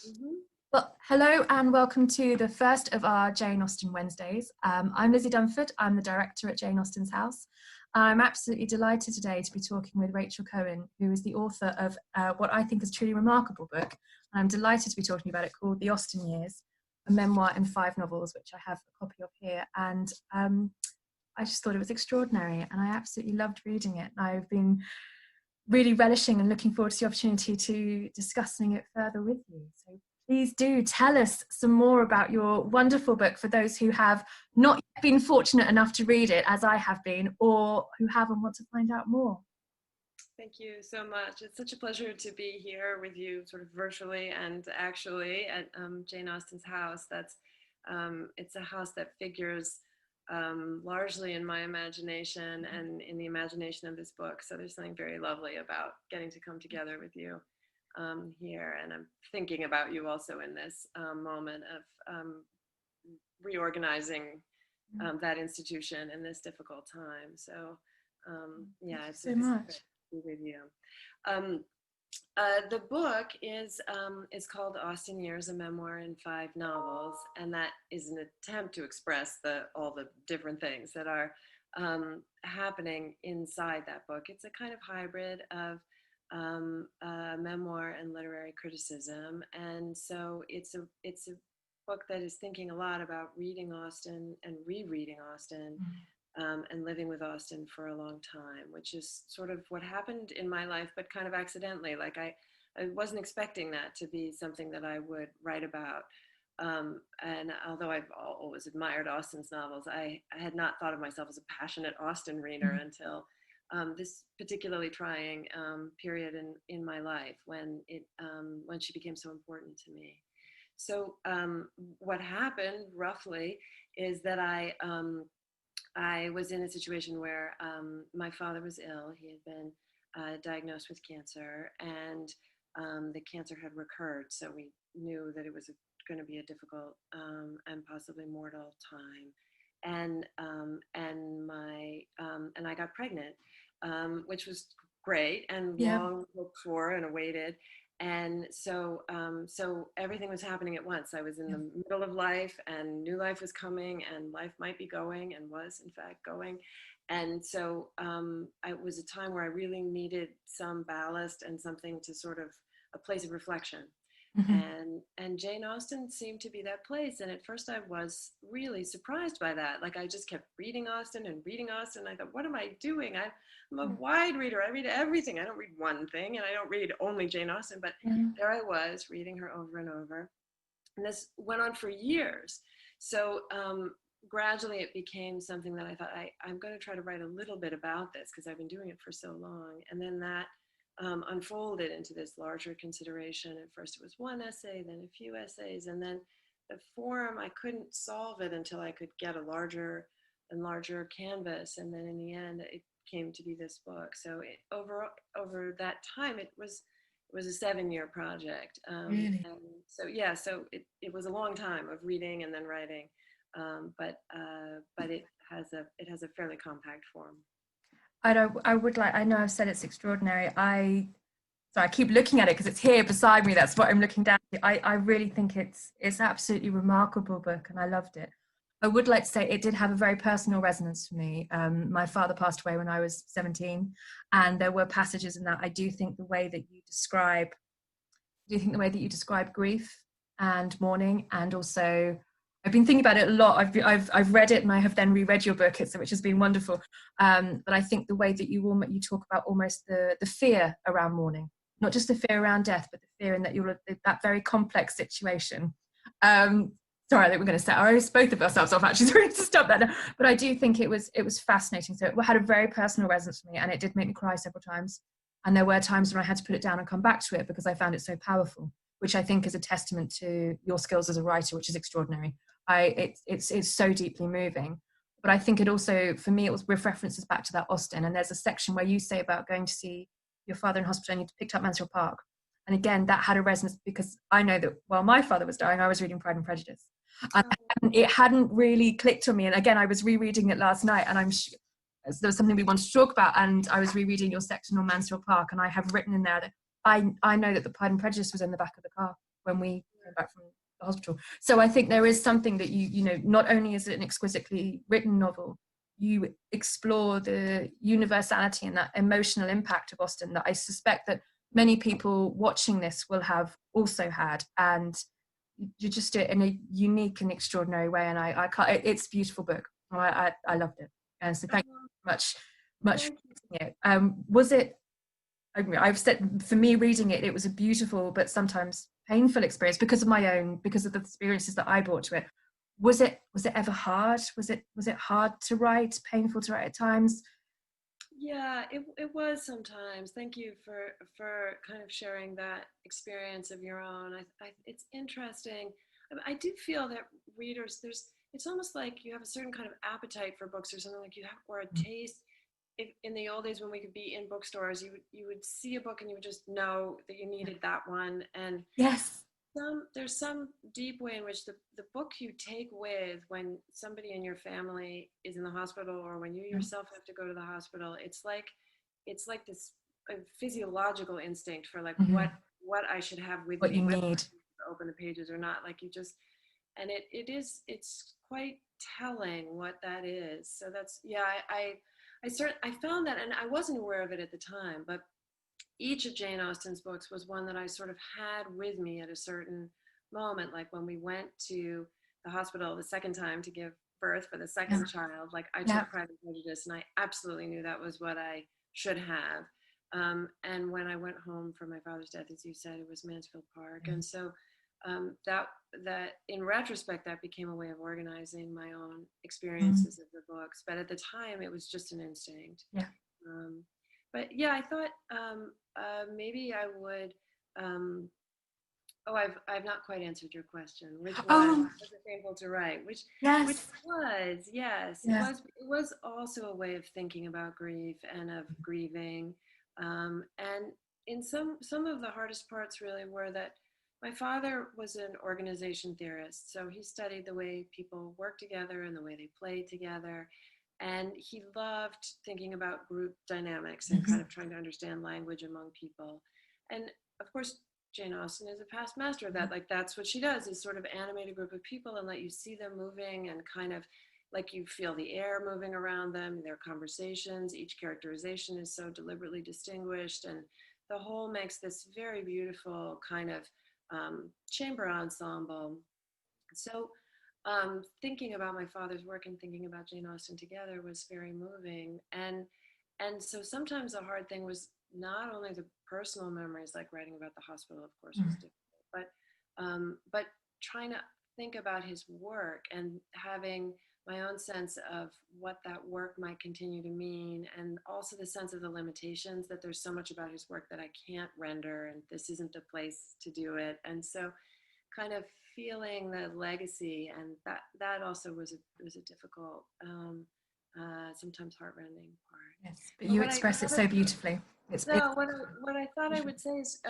Mhm. Well, hello and welcome to the first of our Jane Austen Wednesdays. I'm Lizzie Dunford. I'm the director at Jane Austen's house. I'm absolutely delighted today to be talking with Rachel Cohen, who is the author of what I think is a truly remarkable book. And I'm delighted to be talking about it, called The Austen Years, a memoir in 5 novels, which I have a copy of here. And I just thought it was extraordinary, and I absolutely loved reading it. I've been really relishing and looking forward to the opportunity to discussing it further with you. So please do tell us some more about your wonderful book for those who have not yet been fortunate enough to read it, as I have been, or who have and want to find out more. Thank you so much. It's such a pleasure to be here with you, sort of virtually and actually, at Jane Austen's house. It's a house that figures largely in my imagination and in the imagination of this book. So there's something very lovely about getting to come together with you here. And I'm thinking about you also in this moment of reorganizing that institution in this difficult time. So yeah, it's So much. to be with you. Um, the book is called Austen Years, a memoir in 5 novels, and that is an attempt to express all the different things that are happening inside that book. It's a kind of hybrid of memoir and literary criticism, and so it's a book that is thinking a lot about reading Austen and rereading Austen. And living with Austen for a long time, which is sort of what happened in my life, but kind of accidentally. Like I wasn't expecting that to be something that I would write about. And although I've always admired Austen's novels, I had not thought of myself as a passionate Austen reader until this particularly trying period in my life when she became so important to me. So what happened roughly is that I was in a situation where my father was ill. He had been diagnosed with cancer, and the cancer had recurred. So we knew that it was going to be a difficult and possibly mortal time. And I got pregnant, which was great and Yeah. long hoped for and awaited. And so everything was happening at once. I was in the middle of life, and new life was coming, and life might be going, and was in fact going. And so it was a time where I really needed some ballast and something to sort of a place of reflection. And Jane Austen seemed to be that place. And at first I was really surprised by that. Like I just kept reading Austen and reading Austen. I thought, what am I doing? I'm a wide reader. I read everything. I don't read one thing, and I don't read only Jane Austen, but there I was reading her over and over. And this went on for years. So gradually it became something that I thought, I'm going to try to write a little bit about this because I've been doing it for so long. And then that unfolded into this larger consideration. At first it was one essay, then a few essays, and then the form, I couldn't solve it until I could get a larger and larger canvas. And then in the end, it came to be this book. So over that time, it was a 7-year project. Really? And so yeah, so it was a long time of reading and then writing, but it has a fairly compact form. I would like, I know I've said it's extraordinary. So I keep looking at it because it's here beside me. That's what I'm looking down to. I really think it's absolutely remarkable book, and I loved it. I would like to say it did have a very personal resonance for me. My father passed away when I was 17, and there were passages in that. I do think the way that you describe grief and mourning, and also I've been thinking about it a lot. I've read it, and I have then reread your book, which has been wonderful. But I think the way that you talk about almost the fear around mourning, not just the fear around death, but the fear in that you're that very complex situation. Sorry, I think we're going to set both of ourselves off. Actually, so we need to stop that now. But I do think it was fascinating. So it had a very personal resonance for me, and it did make me cry several times. And there were times when I had to put it down and come back to it because I found it so powerful, which I think is a testament to your skills as a writer, which is extraordinary. It's so deeply moving. But I think it also, for me, it was with references back to that Austen. And there's a section where you say about going to see your father in hospital and you picked up Mansfield Park. And again, that had a resonance because I know that while my father was dying, I was reading Pride and Prejudice. And it hadn't really clicked on me. And again, I was rereading it last night, and there was something we wanted to talk about, and I was rereading your section on Mansfield Park, and I have written in there that I know that the Pride and Prejudice was in the back of the car when we came back from the hospital. So I think there is something that you know, not only is it an exquisitely written novel, you explore the universality and that emotional impact of Austen that I suspect that many people watching this will have also had, and you just do it in a unique and extraordinary way. And I can't, it's a beautiful book. I loved it, and so thank you much for reading it. Was it, I've said, for me reading it, it was a beautiful but sometimes painful experience because of the experiences that I brought to it. Was it ever hard? Was it hard to write, painful to write at times? Yeah, it was sometimes. Thank you for kind of sharing that experience of your own. It's interesting. I do feel that readers, it's almost like you have a certain kind of appetite for books or something, like you have, or a taste. If, in the old days when we could be in bookstores, you would see a book and you would just know that you needed that one. And Yes. there's some deep way in which the book you take with when somebody in your family is in the hospital, or when you yourself have to go to the hospital, it's like this physiological instinct for like what I should have with What me, you whether need. I open the pages or not. Like you just, and it's quite telling what that is. So that's, yeah, I found that, and I wasn't aware of it at the time, but each of Jane Austen's books was one that I sort of had with me at a certain moment. Like when we went to the hospital the second time to give birth for the second child, like I took Pride and Prejudice, and I absolutely knew that was what I should have. And when I went home for my father's death, as you said, it was Mansfield Park. And so that in retrospect, that became a way of organizing my own experiences of the books. But at the time, it was just an instinct. Yeah. But yeah, I thought maybe I would. I've not quite answered your question. Which one was it painful to write? Which was, yes, it was also a way of thinking about grief and of grieving. And in some of the hardest parts really were that my father was an organization theorist, so he studied the way people work together and the way they play together. And he loved thinking about group dynamics and kind of trying to understand language among people. And of course, Jane Austen is a past master of that. Like that's what she does, is sort of animate a group of people and let you see them moving, and kind of like you feel the air moving around them, their conversations. Each characterization is so deliberately distinguished, and the whole makes this very beautiful kind of chamber ensemble. So thinking about my father's work and thinking about Jane Austen together was very moving. And so sometimes the hard thing was not only the personal memories, like writing about the hospital, of course, was difficult, but trying to think about his work and having my own sense of what that work might continue to mean, and also the sense of the limitations, that there's so much about his work that I can't render, and this isn't the place to do it. And so kind of feeling the legacy, and that also was a difficult, sometimes heartrending part. Yes, but you express it so beautifully. What I thought I would say is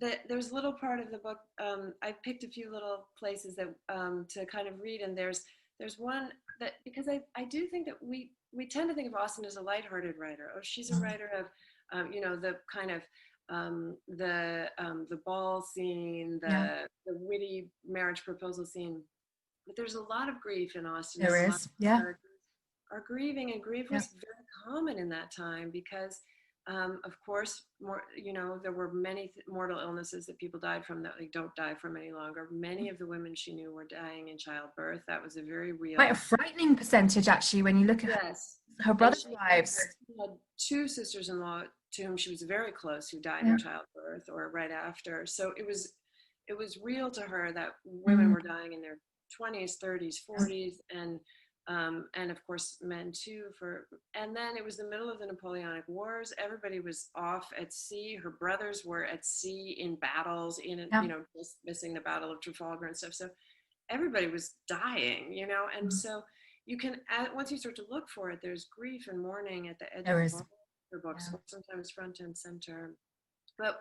that there's a little part of the book. I picked a few little places that to kind of read, and there's one that, because I do think that we tend to think of Austen as a lighthearted writer. Oh, she's a writer of the kind of the ball scene, the witty marriage proposal scene. But there's a lot of grief in Austen. There is, are grieving, and grief was very common in that time because, of course, there were many mortal illnesses that people died from that they don't die from any longer. Many of the women she knew were dying in childbirth. That was a very real, quite a frightening percentage, actually, when you look at her brother's wives. She had two sisters-in-law to whom she was very close who died in childbirth or right after. So it was real to her that women were dying in their 20s, 30s, 40s, and of course men too. And then it was the middle of the Napoleonic Wars. Everybody was off at sea. Her brothers were at sea in battles, just missing the Battle of Trafalgar and stuff. So everybody was dying, and so you can, once you start to look for it, there's grief and mourning at the edge of all her books, sometimes front and center. But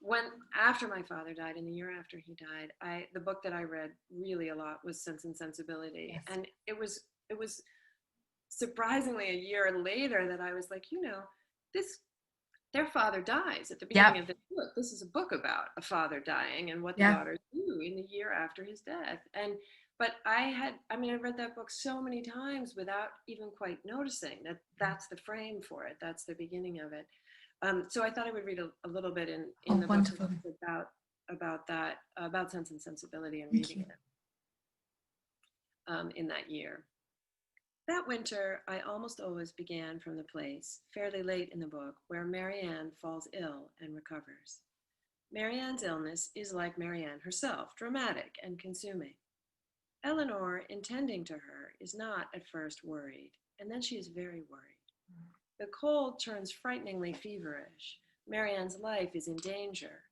when after my father died, and the year after he died, the book that I read really a lot was Sense and Sensibility, and it was surprisingly a year later that I was like, their father dies at the Yeah. beginning of the book. This is a book about a father dying and what the Yeah. daughters do in the year after his death. But I read that book so many times without even quite noticing that that's the frame for it. That's the beginning of it. So I thought I would read a little bit in the book Wonderful. about that, about Sense and Sensibility and Thank reading you. it in that year. That winter, I almost always began from the place, fairly late in the book, where Marianne falls ill and recovers. Marianne's illness is like Marianne herself, dramatic and consuming. Eleanor, intending to her, is not at first worried, and then she is very worried. The cold turns frighteningly feverish. Marianne's life is in danger.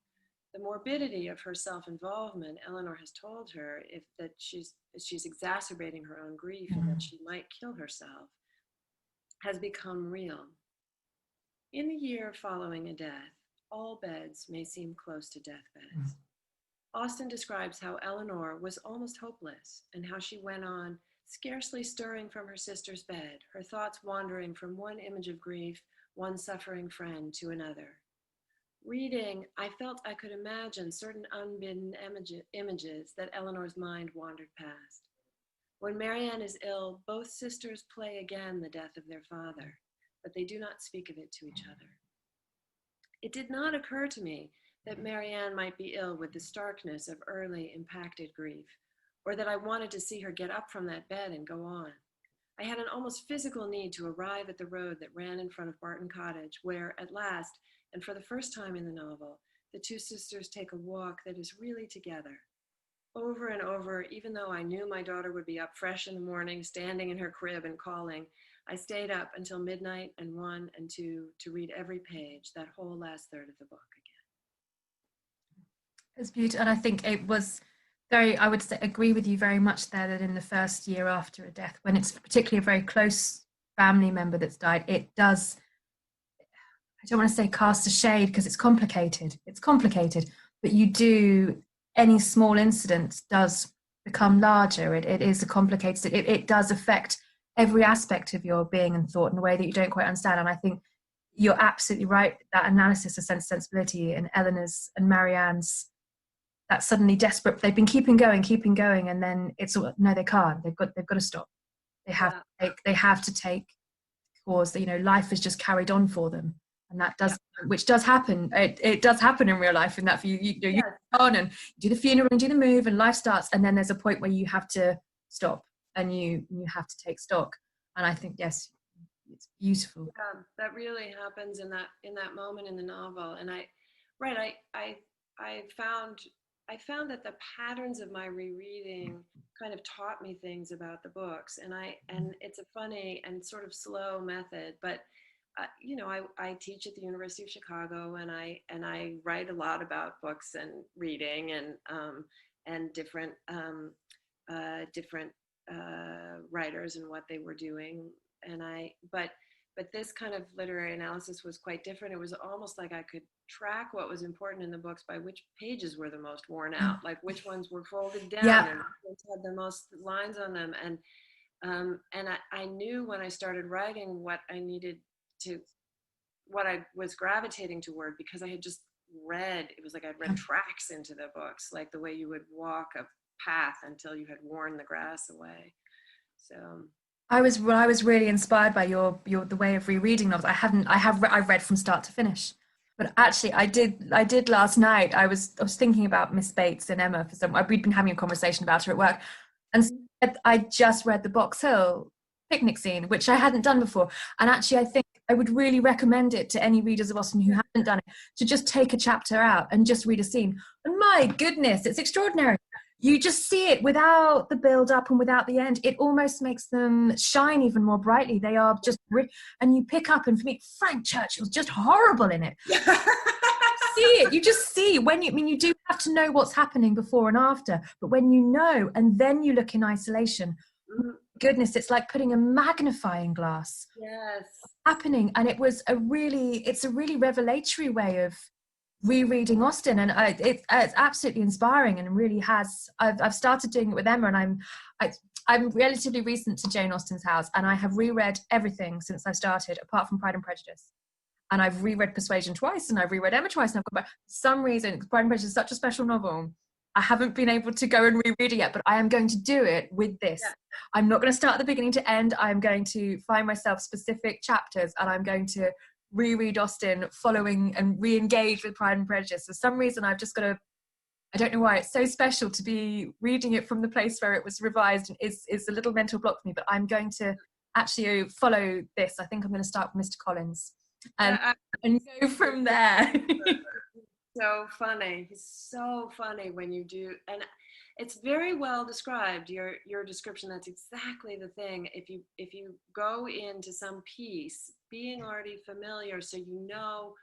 The morbidity of her self-involvement, Eleanor has told her that she's exacerbating her own grief and that she might kill herself, has become real. In the year following a death, all beds may seem close to deathbeds. Austen describes how Eleanor was almost hopeless and how she went on, scarcely stirring from her sister's bed, her thoughts wandering from one image of grief, one suffering friend, to another. Reading, I felt I could imagine certain unbidden images that Eleanor's mind wandered past. When Marianne is ill, both sisters play again the death of their father, but they do not speak of it to each other. It did not occur to me that Marianne might be ill with the starkness of early impacted grief, or that I wanted to see her get up from that bed and go on. I had an almost physical need to arrive at the road that ran in front of Barton Cottage, where, at last, and for the first time in the novel, the two sisters take a walk that is really together. Over and over, even though I knew my daughter would be up fresh in the morning, standing in her crib and calling, I stayed up until midnight and 1 and 2 to read every page, that whole last third of the book again. It's beautiful, and I think it was very, I would say, agree with you very much there, that in the first year after a death, when it's particularly a very close family member that's died, it does, I don't want to say cast a shade because it's complicated, but you do, any small incident does become larger. It is a complicated, it does affect every aspect of your being and thought in a way that you don't quite understand. And I think you're absolutely right, that analysis of sensibility and Eleanor's and Marianne's, that suddenly desperate, they've been keeping going, and then it's no, they can't, they've got to stop. They have to take cause, that life has just carried on for them, and that does, which does happen. It does happen in real life, in that for you go on and do the funeral and do the move, and life starts, and then there's a point where you have to stop and you have to take stock. And I think, yes, it's beautiful. Yeah, that really happens in that moment in the novel. And I found that the patterns of my rereading kind of taught me things about the books, and it's a funny and sort of slow method, but I teach at the University of Chicago, and I write a lot about books and reading and different writers and what they were doing, but this kind of literary analysis was quite different. It was almost like I could track what was important in the books by which pages were the most worn out, like which ones were folded down and which ones had the most lines on them. And I knew when I started writing what I was gravitating toward, because I had just read, it was like I'd read tracks into the books, like the way you would walk a path until you had worn the grass away. So I was really inspired by the way of rereading novels. I've read from start to finish, but actually I did last night. I was thinking about Miss Bates and Emma we'd been having a conversation about her at work, and I just read the Box Hill picnic scene, which I hadn't done before. And actually, I think I would really recommend it to any readers of Austen who haven't done it, to just take a chapter out and just read a scene. And my goodness, it's extraordinary. You just see it without the build up and without the end. It almost makes them shine even more brightly. They are just, and you pick up, and for me, Frank Churchill's just horrible in it. See it, you just see you do have to know what's happening before and after, but when you know, and then you look in isolation, goodness, it's like putting a magnifying glass happening. And it's a really revelatory way of rereading Austen, and it's absolutely inspiring, and really has. I've started doing it with Emma, and I'm relatively recent to Jane Austen's house, and I have reread everything since I started, apart from Pride and Prejudice. and I've reread Persuasion twice, and I've reread Emma twice, and I've got back. For some reason, Pride and Prejudice is such a special novel. I haven't been able to go and reread it yet, but I am going to do it with this. Yeah. I'm not going to start at the beginning to end. I'm going to find myself specific chapters, and I'm going to reread Austen following and re-engage with Pride and Prejudice. For some reason, I've just got to, I don't know why, it's so special to be reading it from the place where it was revised, and it's a little mental block for me, but I'm going to actually follow this. I think I'm going to start with Mr. Collins and go from there. So funny. He's so funny when you do, and it's very well described. Your description. That's exactly the thing. If you go into some piece being already familiar, so you know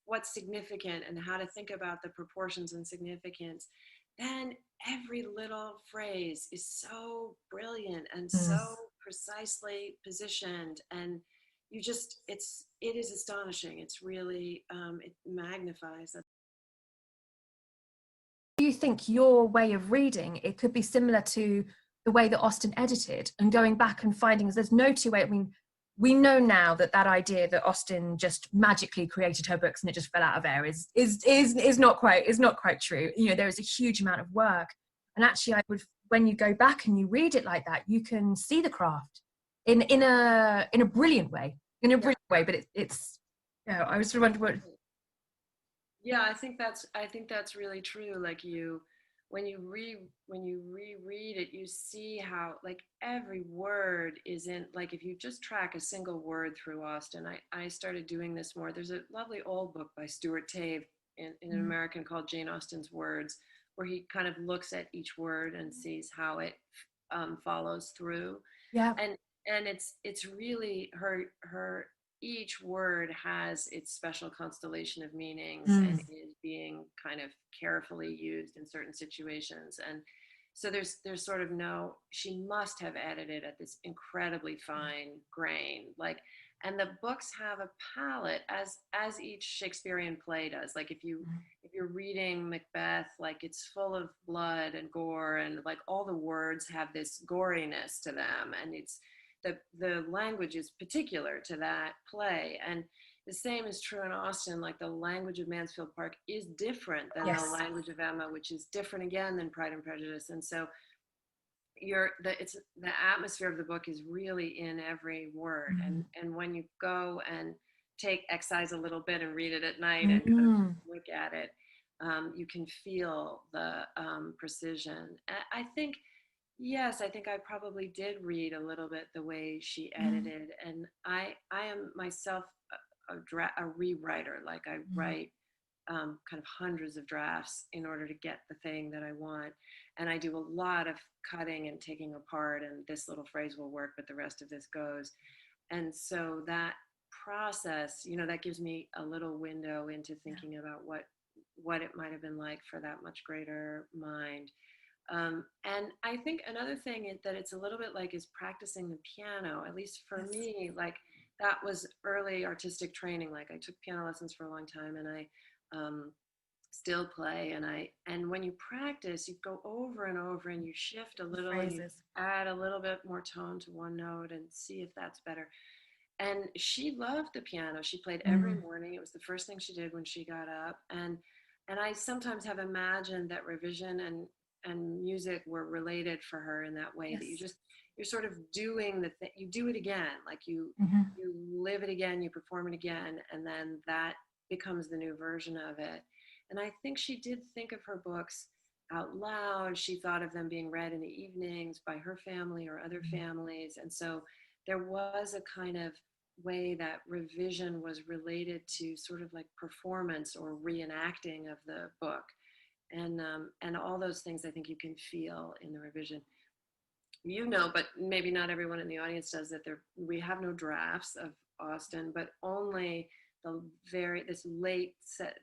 what's significant and how to think about the proportions and significance, then every little phrase is so brilliant and so precisely positioned, and you just it is astonishing. It's really it magnifies that. Do you think your way of reading it could be similar to the way that Austen edited, and going back and finding there's no two way? I mean, we know now that idea that Austen just magically created her books and it just fell out of air is not quite true. You know, there is a huge amount of work, and actually, when you go back and you read it like that, you can see the craft in a brilliant way, But it's I was wondering what. Yeah, I think that's really true. Like when you reread it, you see how like every word is in. Like if you just track a single word through Austen, I started doing this more. There's a lovely old book by Stuart Tave in an American called Jane Austen's Words, where he kind of looks at each word and sees how it follows through. Yeah. And it's really her each word has its special constellation of meanings and is being kind of carefully used in certain situations. And so there's sort of she must have edited at this incredibly fine grain, like, and the books have a palette as each Shakespearean play does. Like if you're reading Macbeth, like it's full of blood and gore, and like all the words have this goriness to them, and it's the language is particular to that play. And the same is true in Austen. Like the language of Mansfield Park is different than the language of Emma, which is different again than Pride and Prejudice. And so the atmosphere of the book is really in every word. And when you go and excise a little bit and read it at night and kind of look at it, you can feel the precision. I think, yes, I think I probably did read a little bit the way she edited, and I am myself a rewriter. Like I write kind of hundreds of drafts in order to get the thing that I want, and I do a lot of cutting and taking apart, and this little phrase will work, but the rest of this goes. And so that process, that gives me a little window into thinking about what it might have been like for that much greater mind. And I think another thing that it's a little bit like is practicing the piano, at least for me. Like that was early artistic training. Like I took piano lessons for a long time, and I still play. And when you practice, you go over and over, and you shift a little, and you add a little bit more tone to one note and see if that's better. And she loved the piano. She played every morning. It was the first thing she did when she got up. And I sometimes have imagined that revision and music were related for her in that way, that you're sort of doing the thing, you do it again, like you live it again, you perform it again, and then that becomes the new version of it. And I think she did think of her books out loud. She thought of them being read in the evenings by her family or other families. And so there was a kind of way that revision was related to sort of like performance or reenacting of the book. And all those things I think you can feel in the revision. But maybe not everyone in the audience does, that we have no drafts of Austen, but only this late set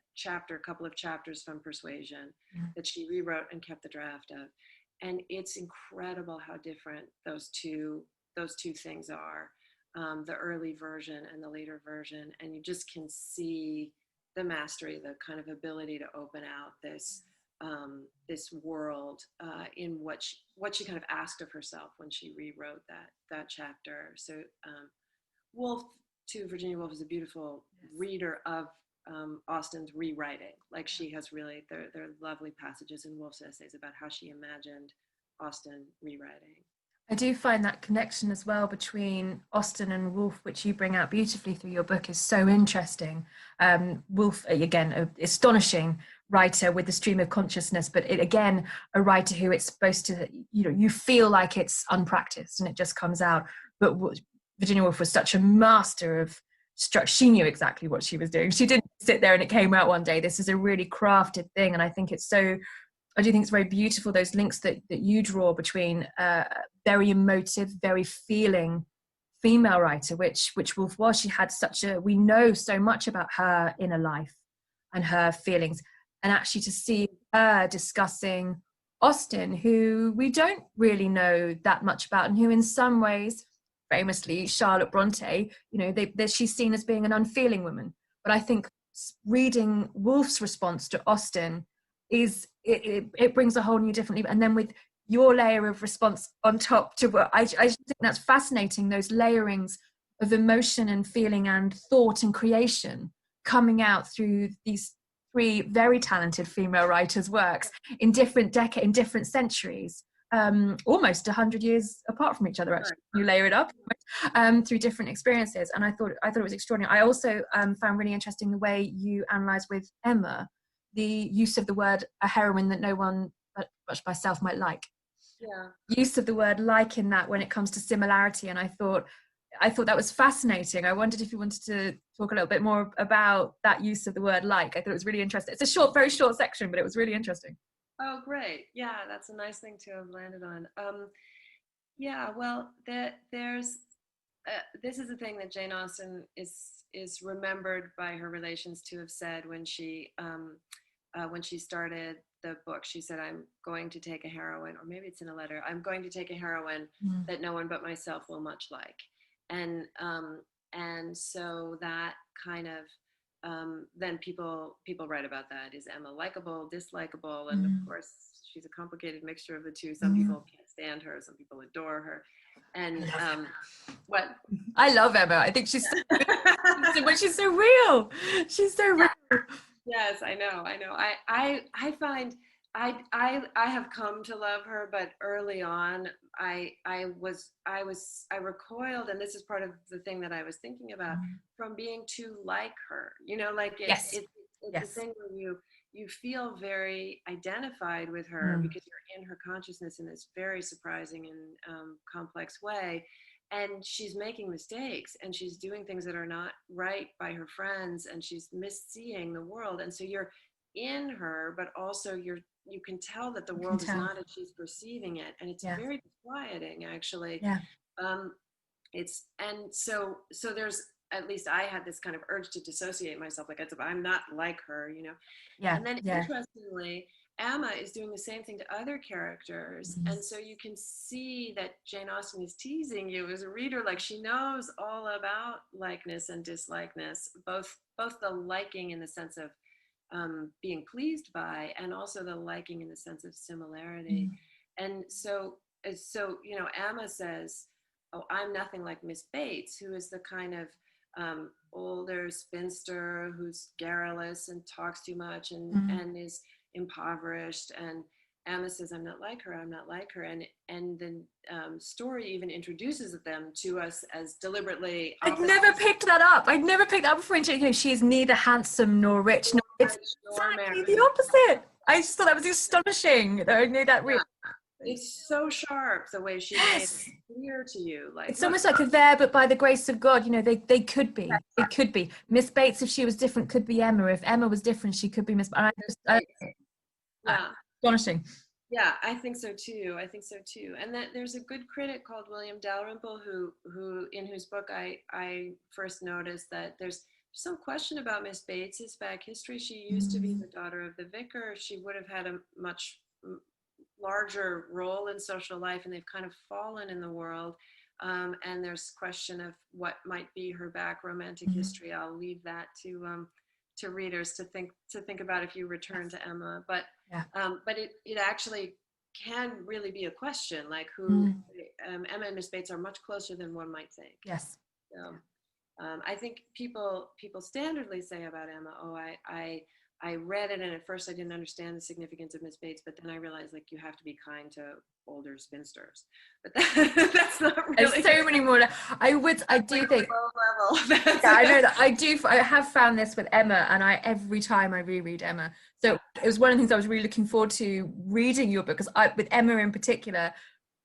couple of chapters from Persuasion that she rewrote and kept the draft of. And it's incredible how different those two things are, the early version and the later version. And you just can see the mastery, the kind of ability to open out this world in what she kind of asked of herself when she rewrote that chapter. So Woolf too, Virginia Woolf is a beautiful reader of Austen's rewriting. Like she has really, there are lovely passages in Woolf's essays about how she imagined Austen rewriting. I do find that connection as well between Austen and Woolf, which you bring out beautifully through your book, is so interesting. Woolf, again, an astonishing writer with the stream of consciousness, but again, a writer who it's supposed to, you feel like it's unpracticed and it just comes out. But Virginia Woolf was such a master of structure. She knew exactly what she was doing. She didn't sit there and it came out one day. This is a really crafted thing. And I think I do think it's very beautiful, those links that you draw between very emotive, very feeling female writer, which Woolf was. She had we know so much about her inner life and her feelings. And actually to see her discussing Austen, who we don't really know that much about, and who in some ways, famously, Charlotte Bronte, she's seen as being an unfeeling woman. But I think reading Woolf's response to Austen it brings a whole new different, and then with your layer of response on top to what I just think that's fascinating, those layerings of emotion and feeling and thought and creation coming out through these three very talented female writers' works in different decades, in different centuries, almost 100 years apart from each other. Actually, you layer it up through different experiences, and I thought it was extraordinary. I also found really interesting the way you analyze with Emma the use of the word a heroine that no one but myself might like. Use of the word like in that when it comes to similarity, and I thought that was fascinating. I wondered if you wanted to talk a little bit more about that use of the word like. I thought it was really interesting. It's a very short section, but it was really interesting. Oh, great. Yeah, that's a nice thing to have landed on. Yeah, well, there's this is the thing that Jane Austen is remembered by her relations to have said when she started the book. She said, "I'm going to take a heroine," or maybe it's in a letter. "I'm going to take a heroine that no one but myself will much like," and so that kind of then people write about that. Is Emma likable, dislikable? And of course, she's a complicated mixture of the two. Some people can't stand her, some people adore her. And what? I love Emma. I think she's but she's so real. She's so real. Yes, I know. I find I have come to love her, but early on I recoiled, and this is part of the thing that I was thinking about, from being too like her. Like it's a thing where you feel very identified with her because you're in her consciousness in this very surprising and complex way. And she's making mistakes and she's doing things that are not right by her friends, and she's misseeing the world. And so you're in her, but also you can tell that the world is not as she's perceiving it. And it's very disquieting, actually. So there's, at least I had this kind of urge to dissociate myself, like I'm not like her, And then interestingly, Emma is doing the same thing to other characters. And so you can see that Jane Austen is teasing you as a reader, like she knows all about likeness and dislikeness, both the liking in the sense of being pleased by, and also the liking in the sense of similarity. And so Emma says, "Oh, I'm nothing like Miss Bates," who is the kind of older spinster who's garrulous and talks too much and is impoverished. And Emma says, "I'm not like her, I'm not like her." And the story even introduces them to us as deliberately opposite. I'd never picked that up. Before. She is neither handsome nor rich, nor it's exactly the opposite. I just thought that was astonishing that I knew that really. It's so sharp the way she made it clear to you. Like it's almost like there, but by the grace of God, they could be. It could be Miss Bates if she was different. Could be Emma. If Emma was different, she could be Miss. Astonishing. Yeah, I think so too. And that there's a good critic called William Dalrymple who in whose book I first noticed that there's some question about Miss Bates's back history. She used to be the daughter of the vicar. She would have had a much larger role in social life, and they've kind of fallen in the world. And there's question of what might be her back romantic history. I'll leave that to readers to think about if you return to Emma. But it actually can really be a question, like who Emma and Miss Bates are much closer than one might think. Yes. I think people standardly say about Emma, oh, I read it and at first I didn't understand the significance of Miss Bates, but then I realized like you have to be kind to older spinsters. But that's not There's really so many more. I do think. low level. Yeah, I know that I do. I have found this with Emma, and every time I reread Emma. So it was one of the things I was really looking forward to reading your book, because with Emma in particular,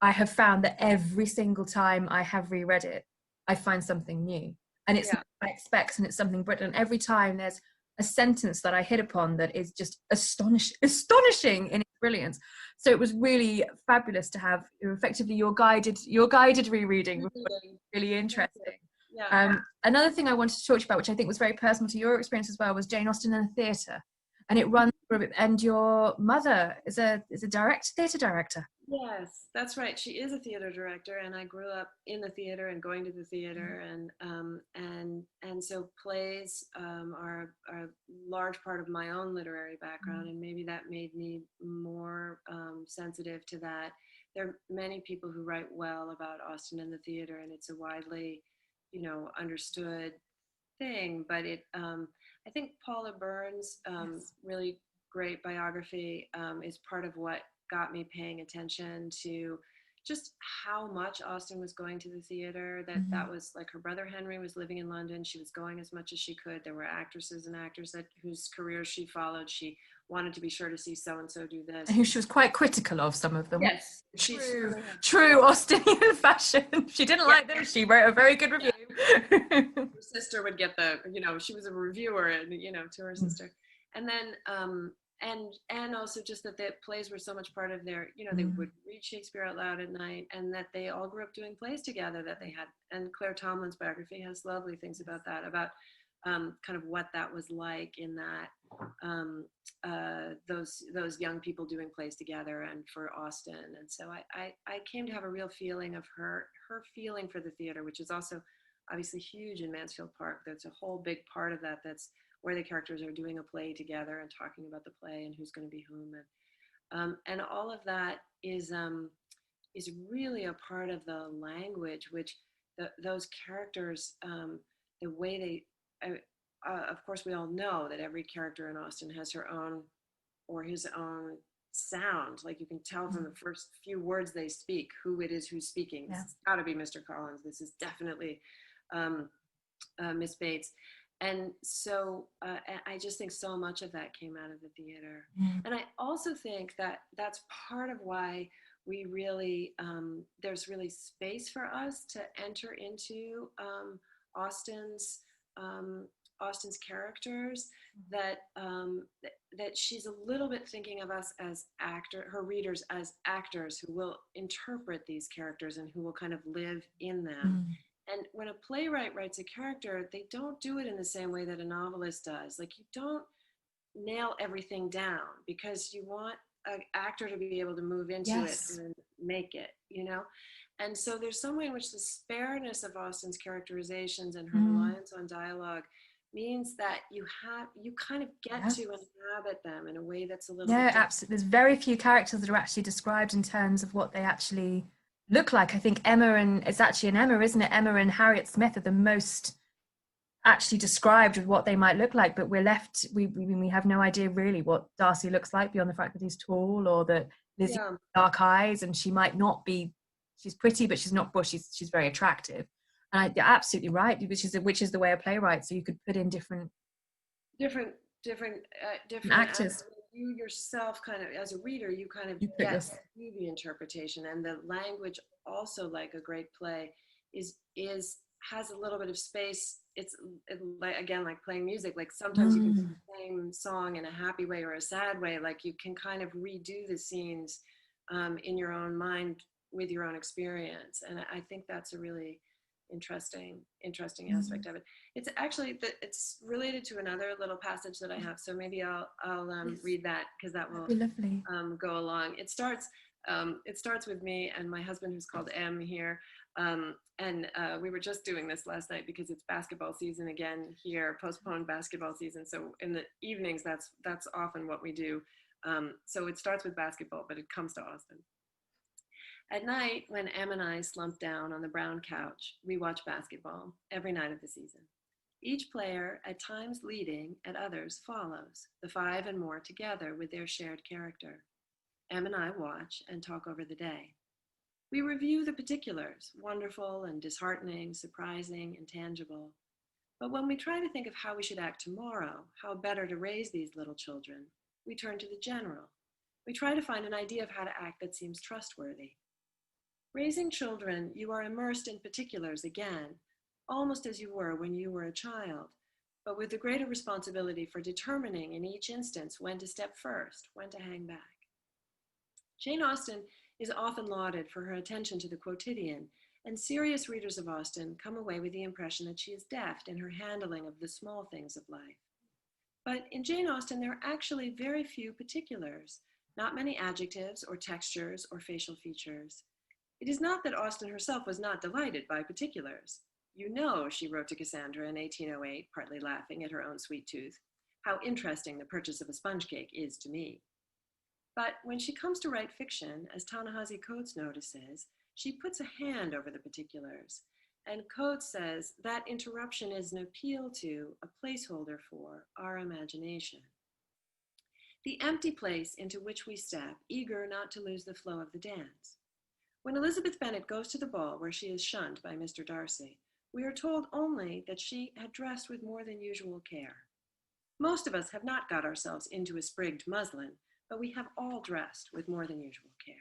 I have found that every single time I have reread it, I find something new, and it's Yeah. not what I expect, and it's something brilliant. Every time there's a sentence that I hit upon that is just astonishing in its brilliance. So it was really fabulous to have effectively your guided rereading, which was really interesting. Yeah. Another thing I wanted to talk to you about, which I think was very personal to your experience as well, was Jane Austen and the theatre, and it runs for a bit. And your mother is a theatre director. Yes, that's right. She is a theater director, and I grew up in the theater and going to the theater, and so plays are a large part of my own literary background, and maybe that made me more sensitive to that. There are many people who write well about Austen and the theater, and it's a widely, understood thing. But I think Paula Byrne's Yes. really great biography is part of what got me paying attention to just how much Austen was going to the theater, that was like her brother Henry was living in London. She was going as much as she could. There were actresses and actors whose careers she followed. She wanted to be sure to see so-and-so do this. And who she was quite critical of, some of them. Yes. True Austenian fashion. She didn't like them. She wrote a very good review. Her sister would get she was a reviewer, and, to her sister. And then, and also just that the plays were so much part of their, they would read Shakespeare out loud at night, and that they all grew up doing plays together that they had. And Claire Tomlin's biography has lovely things about that, about kind of what that was like in that those young people doing plays together and for Austen. And so I came to have a real feeling of her feeling for the theater, which is also obviously huge in Mansfield Park. There's a whole big part of that that's where the characters are doing a play together and talking about the play and who's going to be whom, and all of that is really a part of the language, which those characters, the way they, of course, we all know that every character in Austen has her own or his own sound. Like you can tell from the first few words they speak who it is who's speaking. Yeah. This has got to be Mr. Collins. This is definitely Miss Bates. And so I just think so much of that came out of the theater. And I also think that that's part of why we really, there's really space for us to enter into Austen's characters, that she's a little bit thinking of us as her readers as actors who will interpret these characters and who will kind of live in them. And when a playwright writes a character, they don't do it in the same way that a novelist does. Like, you don't nail everything down, because you want an actor to be able to move into it and make it, And so there's some way in which the spareness of Austen's characterizations and her reliance on dialogue means that you kind of get to inhabit them in a way that's a little bit different. Absolutely. There's very few characters that are actually described in terms of what they actually look like. I think it's actually an Emma, isn't it? Emma and Harriet Smith are the most actually described with what they might look like, but we're left, we have no idea really what Darcy looks like, beyond the fact that he's tall, or that Lizzie has dark eyes, and she might not be, she's pretty, but she's not bush, she's very attractive. And you're absolutely right, which is the way a playwright, so you could put in different actors. You yourself kind of, as a reader, you kind of get through the interpretation, and the language also, like a great play, has a little bit of space. It's like, again, like playing music, like sometimes you can do the same song in a happy way or a sad way. Like you can kind of redo the scenes in your own mind with your own experience. And I think that's a really interesting aspect of it. It's actually it's related to another little passage that I have, so maybe I'll read that, because that will lovely. Go along. It starts with me and my husband, who's called M here, and we were just doing this last night because it's basketball season again here, postponed basketball season, so in the evenings that's often what we do. So it starts with basketball, but it comes to Austen. At night, when Em and I slump down on the brown couch, we watch basketball every night of the season. Each player, at times leading, at others follows, the five and more together with their shared character. Em and I watch and talk over the day. We review the particulars, wonderful and disheartening, surprising and tangible. But when we try to think of how we should act tomorrow, how better to raise these little children, we turn to the general. We try to find an idea of how to act that seems trustworthy. Raising children, you are immersed in particulars again, almost as you were when you were a child, but with the greater responsibility for determining in each instance when to step first, when to hang back. Jane Austen is often lauded for her attention to the quotidian, and serious readers of Austen come away with the impression that she is deft in her handling of the small things of life. But in Jane Austen, there are actually very few particulars, not many adjectives or textures or facial features. It is not that Austen herself was not delighted by particulars. You know, she wrote to Cassandra in 1808, partly laughing at her own sweet tooth, how interesting the purchase of a sponge cake is to me. But when she comes to write fiction, as Ta-Nehisi Coates notices, she puts a hand over the particulars. And Coates says that interruption is an appeal to, a placeholder for, our imagination. The empty place into which we step, eager not to lose the flow of the dance. When Elizabeth Bennet goes to the ball where she is shunned by Mr. Darcy, we are told only that she had dressed with more than usual care. Most of us have not got ourselves into a sprigged muslin, but we have all dressed with more than usual care.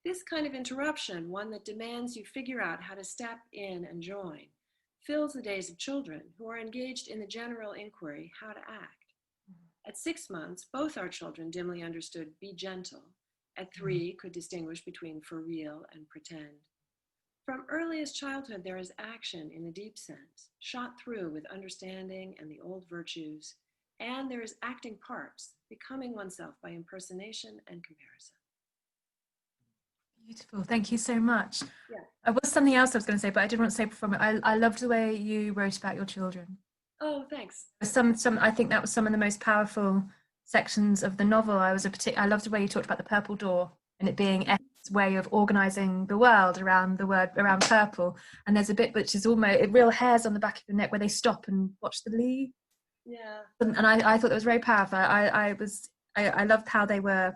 This kind of interruption, one that demands you figure out how to step in and join, fills the days of children who are engaged in the general inquiry how to act. At 6 months, both our children dimly understood be gentle. At 3, could distinguish between for real and pretend. From earliest childhood, there is action in a deep sense, shot through with understanding and the old virtues, and there is acting parts, becoming oneself by impersonation and comparison. Beautiful, thank you so much. Yeah. There was something else I was going to say, but I didn't want to say before. I loved the way you wrote about your children. Oh, thanks. I think that was some of the most powerful sections of the novel. I loved the way you talked about the purple door and it being Effie's way of organizing the world around purple. And there's a bit which is almost real hairs on the back of your neck where they stop and watch the Lee. Yeah. And I thought that was very powerful. I loved how they were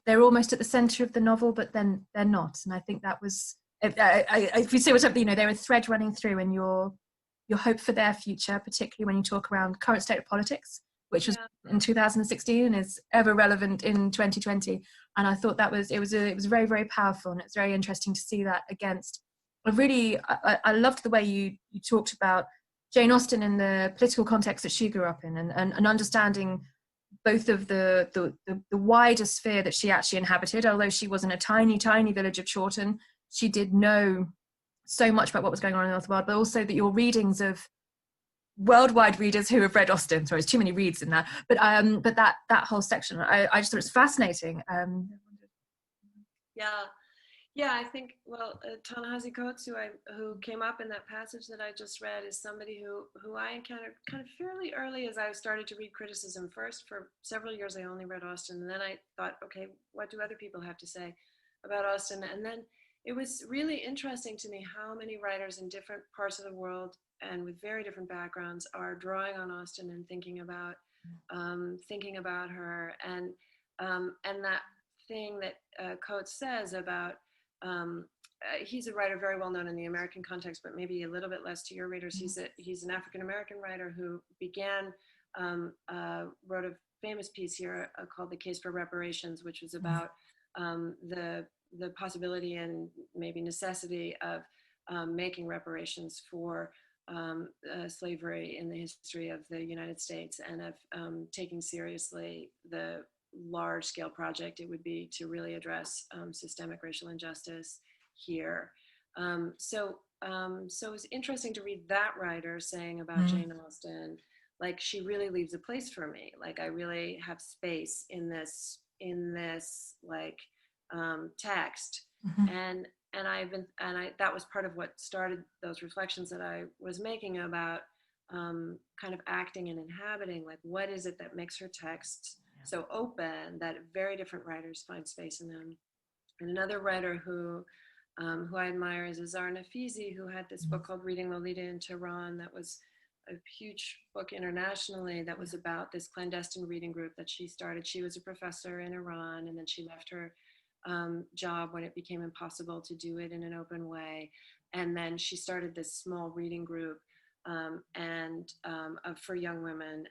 almost at the center of the novel, but then they're not. And I think that was, if you see what's up, they're a thread running through in your hope for their future, particularly when you talk around current state of politics, which was in 2016 and is ever relevant in 2020. And I thought it was very, very powerful, and it's very interesting to see that against. I loved the way you talked about Jane Austen in the political context that she grew up in, and understanding both of the wider sphere that she actually inhabited. Although she was in a tiny, tiny village of Chawton, she did know so much about what was going on in the North World, but also that your readings of worldwide readers who have read Austen, sorry, there's too many reads in that, but that whole section, I just thought it was fascinating. Yeah, I think, Ta-Nehisi Coates, who came up in that passage that I just read, is somebody who I encountered kind of fairly early as I started to read criticism. First, for several years, I only read Austen, and then I thought, okay, what do other people have to say about Austen? And then it was really interesting to me how many writers in different parts of the world and with very different backgrounds are drawing on Austen and thinking about her, and that thing that Coates says about he's a writer very well known in the American context, but maybe a little bit less to your readers. He's an African American writer who wrote a famous piece here called "The Case for Reparations," which was about the possibility and maybe necessity of making reparations for slavery in the history of the United States, and of taking seriously the large-scale project it would be to really address systemic racial injustice here. So it was interesting to read that writer saying about Jane Austen, like, she really leaves a place for me. Like, I really have space in this like text, and that was part of what started those reflections that I was making about kind of acting and inhabiting. Like, what is it that makes her texts so open that very different writers find space in them? And another writer who I admire is Azar Nafizi, who had this book called Reading Lolita in Tehran that was a huge book internationally that was about this clandestine reading group that she started. She was a professor in Iran, and then she left her job when it became impossible to do it in an open way. And then she started this small reading group for young women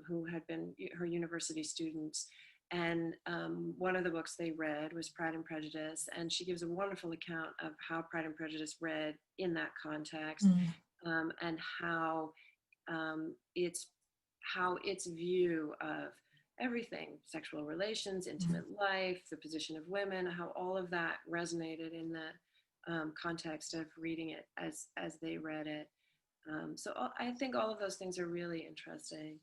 who had been her university students. And one of the books they read was Pride and Prejudice, and she gives a wonderful account of how Pride and Prejudice read in that context, and how its view of everything, sexual relations, intimate life, the position of women, how all of that resonated in the context of reading it as they read it. So I think all of those things are really interesting.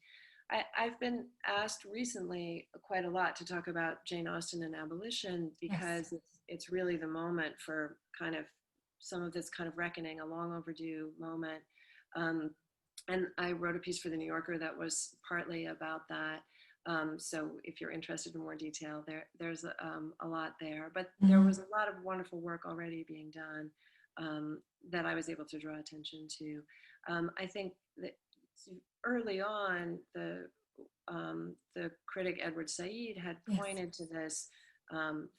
I've been asked recently quite a lot to talk about Jane Austen and abolition, because it's really the moment for kind of some of this kind of reckoning, a long overdue moment. And I wrote a piece for the New Yorker that was partly about that. So if you're interested in more detail, there's a lot there. But there was a lot of wonderful work already being done that I was able to draw attention to. I think that early on, the critic Edward Said had pointed to this.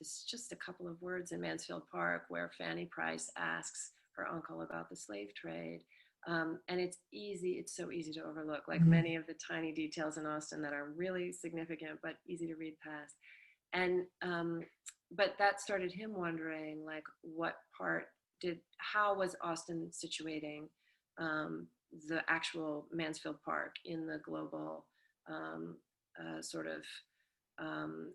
It's just a couple of words in Mansfield Park where Fanny Price asks her uncle about the slave trade. And it's so easy to overlook, like many of the tiny details in Austen that are really significant, but easy to read past. And, but that started him wondering, like, how was Austen situating the actual Mansfield Park in the global sort of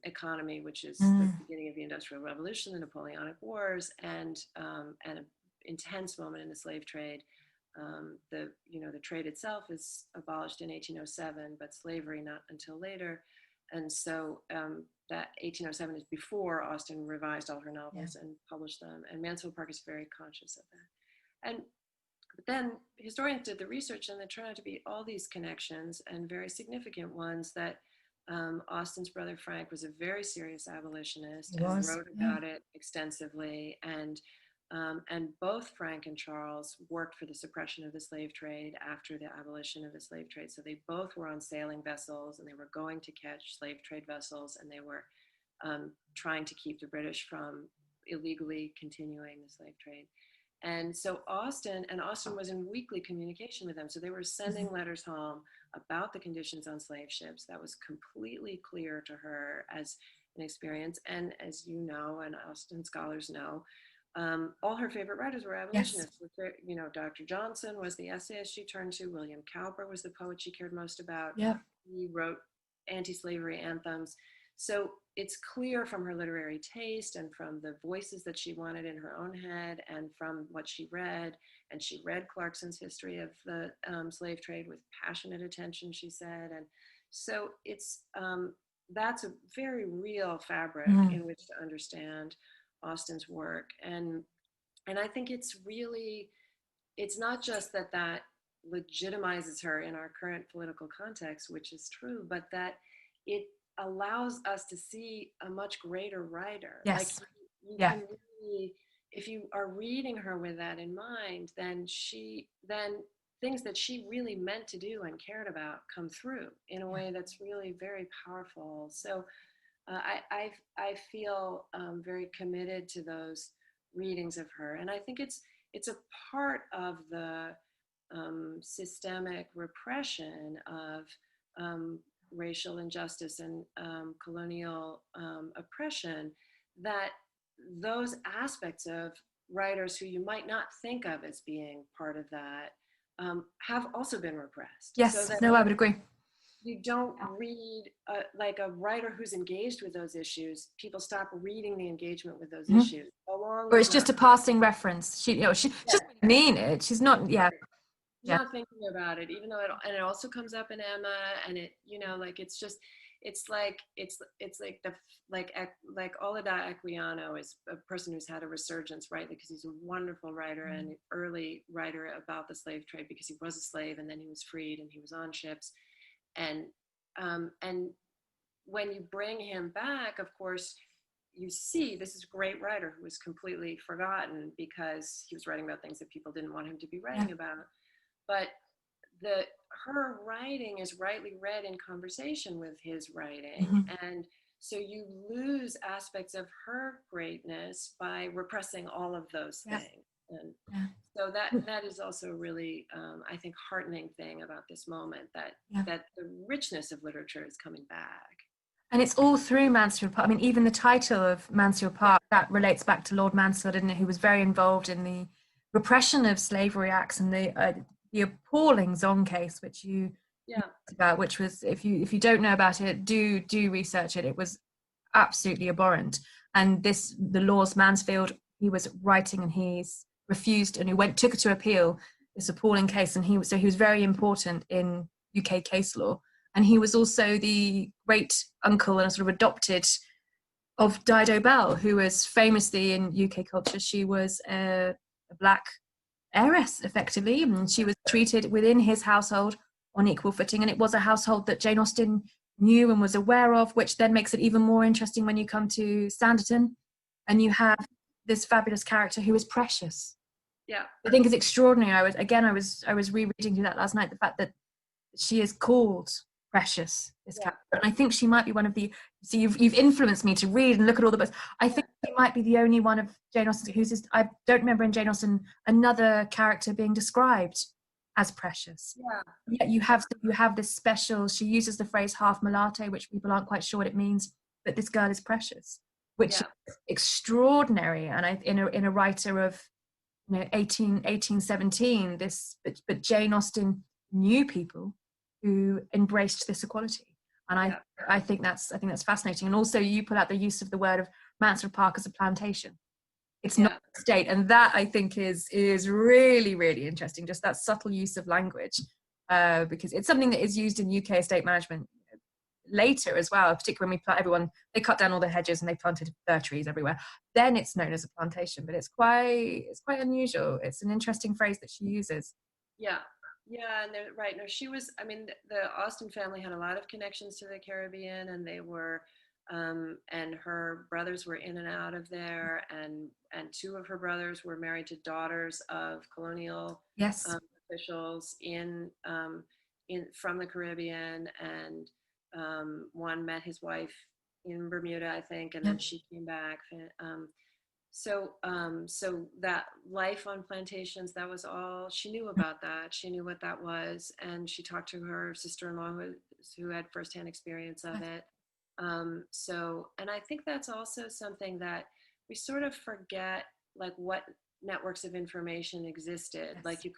economy, which is the beginning of the Industrial Revolution, the Napoleonic Wars, and an intense moment in the slave trade. The trade itself is abolished in 1807, but slavery not until later. And so that 1807 is before Austen revised all her novels and published them. And Mansfield Park is very conscious of that. But then historians did the research, and there turned out to be all these connections, and very significant ones, that Austen's brother Frank was a very serious abolitionist and wrote about it extensively. And both Frank and Charles worked for the suppression of the slave trade after the abolition of the slave trade. So they both were on sailing vessels, and they were going to catch slave trade vessels, and they were trying to keep the British from illegally continuing the slave trade. And so Austen was in weekly communication with them. So they were sending letters home about the conditions on slave ships. That was completely clear to her as an experience. And as you know, and Austen scholars know, all her favorite writers were abolitionists. Dr. Johnson was the essayist she turned to. William Cowper was the poet she cared most about. He wrote anti-slavery anthems. So it's clear from her literary taste and from the voices that she wanted in her own head and from what she read. And she read Clarkson's History of the Slave Trade with passionate attention, she said. And so that's a very real fabric in which to understand Austen's work. And I think it's not just that legitimizes her in our current political context, which is true, but that it allows us to see a much greater writer. Like you can really, if you are reading her with that in mind, then things that she really meant to do and cared about come through in a way that's really very powerful. So I feel very committed to those readings of her, and I think it's a part of the systemic repression of racial injustice and colonial oppression, that those aspects of writers who you might not think of as being part of that have also been repressed. Yes, so I would agree. You don't read like a writer who's engaged with those issues. People stop reading the engagement with those issues. Or it's just a passing reference. She doesn't really mean it. She's not. She's not thinking about it, even though it also comes up in Emma, and it it's like Olida Equiano is a person who's had a resurgence, right? Because he's a wonderful writer and early writer about the slave trade, because he was a slave and then he was freed and he was on ships. And when you bring him back, of course, you see this is a great writer who was completely forgotten because he was writing about things that people didn't want him to be writing about. But her writing is rightly read in conversation with his writing. And so you lose aspects of her greatness by repressing all of those things. And so that is also really, I think, heartening thing about this moment, that the richness of literature is coming back. And it's all through Mansfield Park. I mean, even the title of Mansfield Park, that relates back to Lord Mansfield, isn't it, who was very involved in the repression of slavery acts and the appalling Zong case, which you about, which was, if you don't know about it, do research it. It was absolutely abhorrent. And the Lord Mansfield, he was writing, and he's refused, and he took it to appeal, this appalling case, and he was very important in UK case law. And he was also the great uncle and sort of adopted of Dido Bell, who was famously in UK culture, she was a black heiress, effectively, and she was treated within his household on equal footing. And it was a household that Jane Austen knew and was aware of, which then makes it even more interesting when you come to Sanditon and you have this fabulous character who is Precious. I think it's extraordinary. I was rereading through that last night, the fact that she is called Precious, this character. And I think she might be one of the, so you've influenced me to read and look at all the books. I think she might be the only one of Jane Austen I don't remember in Jane Austen another character being described as Precious. Yet you have this special, she uses the phrase half mulatto, which people aren't quite sure what it means, but this girl is precious, which is extraordinary. And in a writer of 1817, but Jane Austen knew people who embraced this equality, and I think that's fascinating. And also, you put out the use of the word of Mansfield Park as a plantation. It's not a state, and that I think is really, really interesting. Just that subtle use of language, because it's something that is used in UK estate management later as well. Particularly when they cut down all the hedges and they planted fir trees everywhere. Then it's known as a plantation, but it's quite unusual. It's an interesting phrase that she uses. And they're right. No, she was, I mean, the Austen family had a lot of connections to the Caribbean, and they were, and her brothers were in and out of there, and two of her brothers were married to daughters of colonial officials from the Caribbean, and one met his wife in Bermuda, I think, and then she came back. So that life on plantations, that was all she knew about. That she knew what that was, and she talked to her sister-in-law who had firsthand experience of it. And I think that's also something that we sort of forget, like what networks of information existed. Like you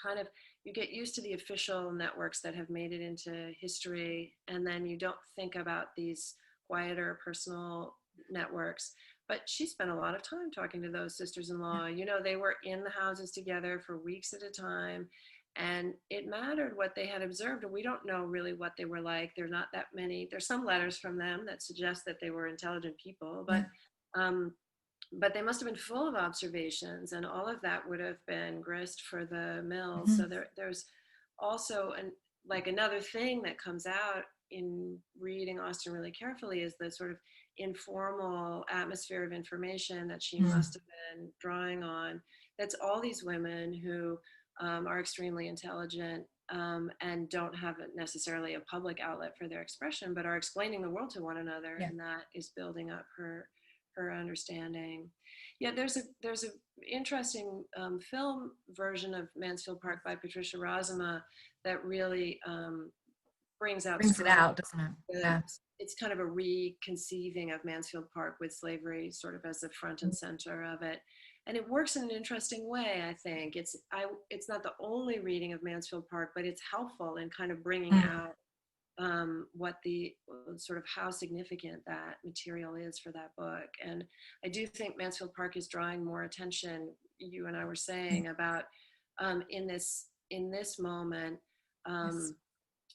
get used to the official networks that have made it into history, and then you don't think about these quieter personal networks. But she spent a lot of time talking to those sisters-in-law. They were in the houses together for weeks at a time, and it mattered what they had observed. And we don't know really what they were like. There's not that many. There's some letters from them that suggest that they were intelligent people, but they must have been full of observations, and all of that would have been grist for the mill. So there's also another thing that comes out in reading Austen really carefully is the sort of informal atmosphere of information that she must have been drawing on. That's all these women who are extremely intelligent and don't have necessarily a public outlet for their expression, but are explaining the world to one another, and that is building up her understanding. There's a interesting film version of Mansfield Park by Patricia Rozema that really brings it out, doesn't it? It's kind of a reconceiving of Mansfield Park with slavery sort of as the front and center of it. And it works in an interesting way, I think. It's not the only reading of Mansfield Park, but it's helpful in kind of bringing out what the sort of how significant that material is for that book. And I do think Mansfield Park is drawing more attention, you and I were saying, about in this moment,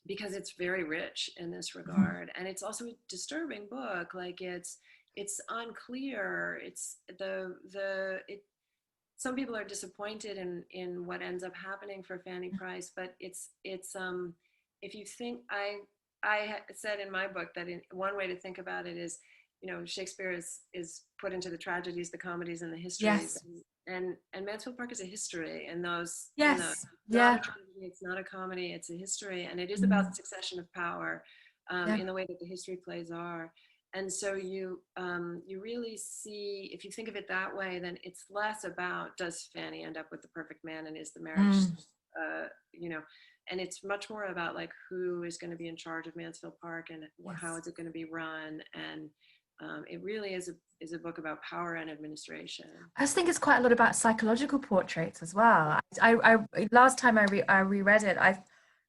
because it's very rich in this regard. And it's also a disturbing book. Like it's unclear. Some people are disappointed in what ends up happening for Fanny Price, but it's if you think, I said in my book that one way to think about it is Shakespeare is put into the tragedies, the comedies, and the histories. Yes. And Mansfield Park is a history, and those, Yes. not a tragedy, it's not a comedy, it's a history, and it is about the succession of power, in the way that the history plays are. And so you really see, if you think of it that way, then it's less about does Fanny end up with the perfect man and is the marriage, and it's much more about like who is going to be in charge of Mansfield Park and how is it going to be run. And it really is a book about power and administration. I just think it's quite a lot about psychological portraits as well. I last time I reread it, I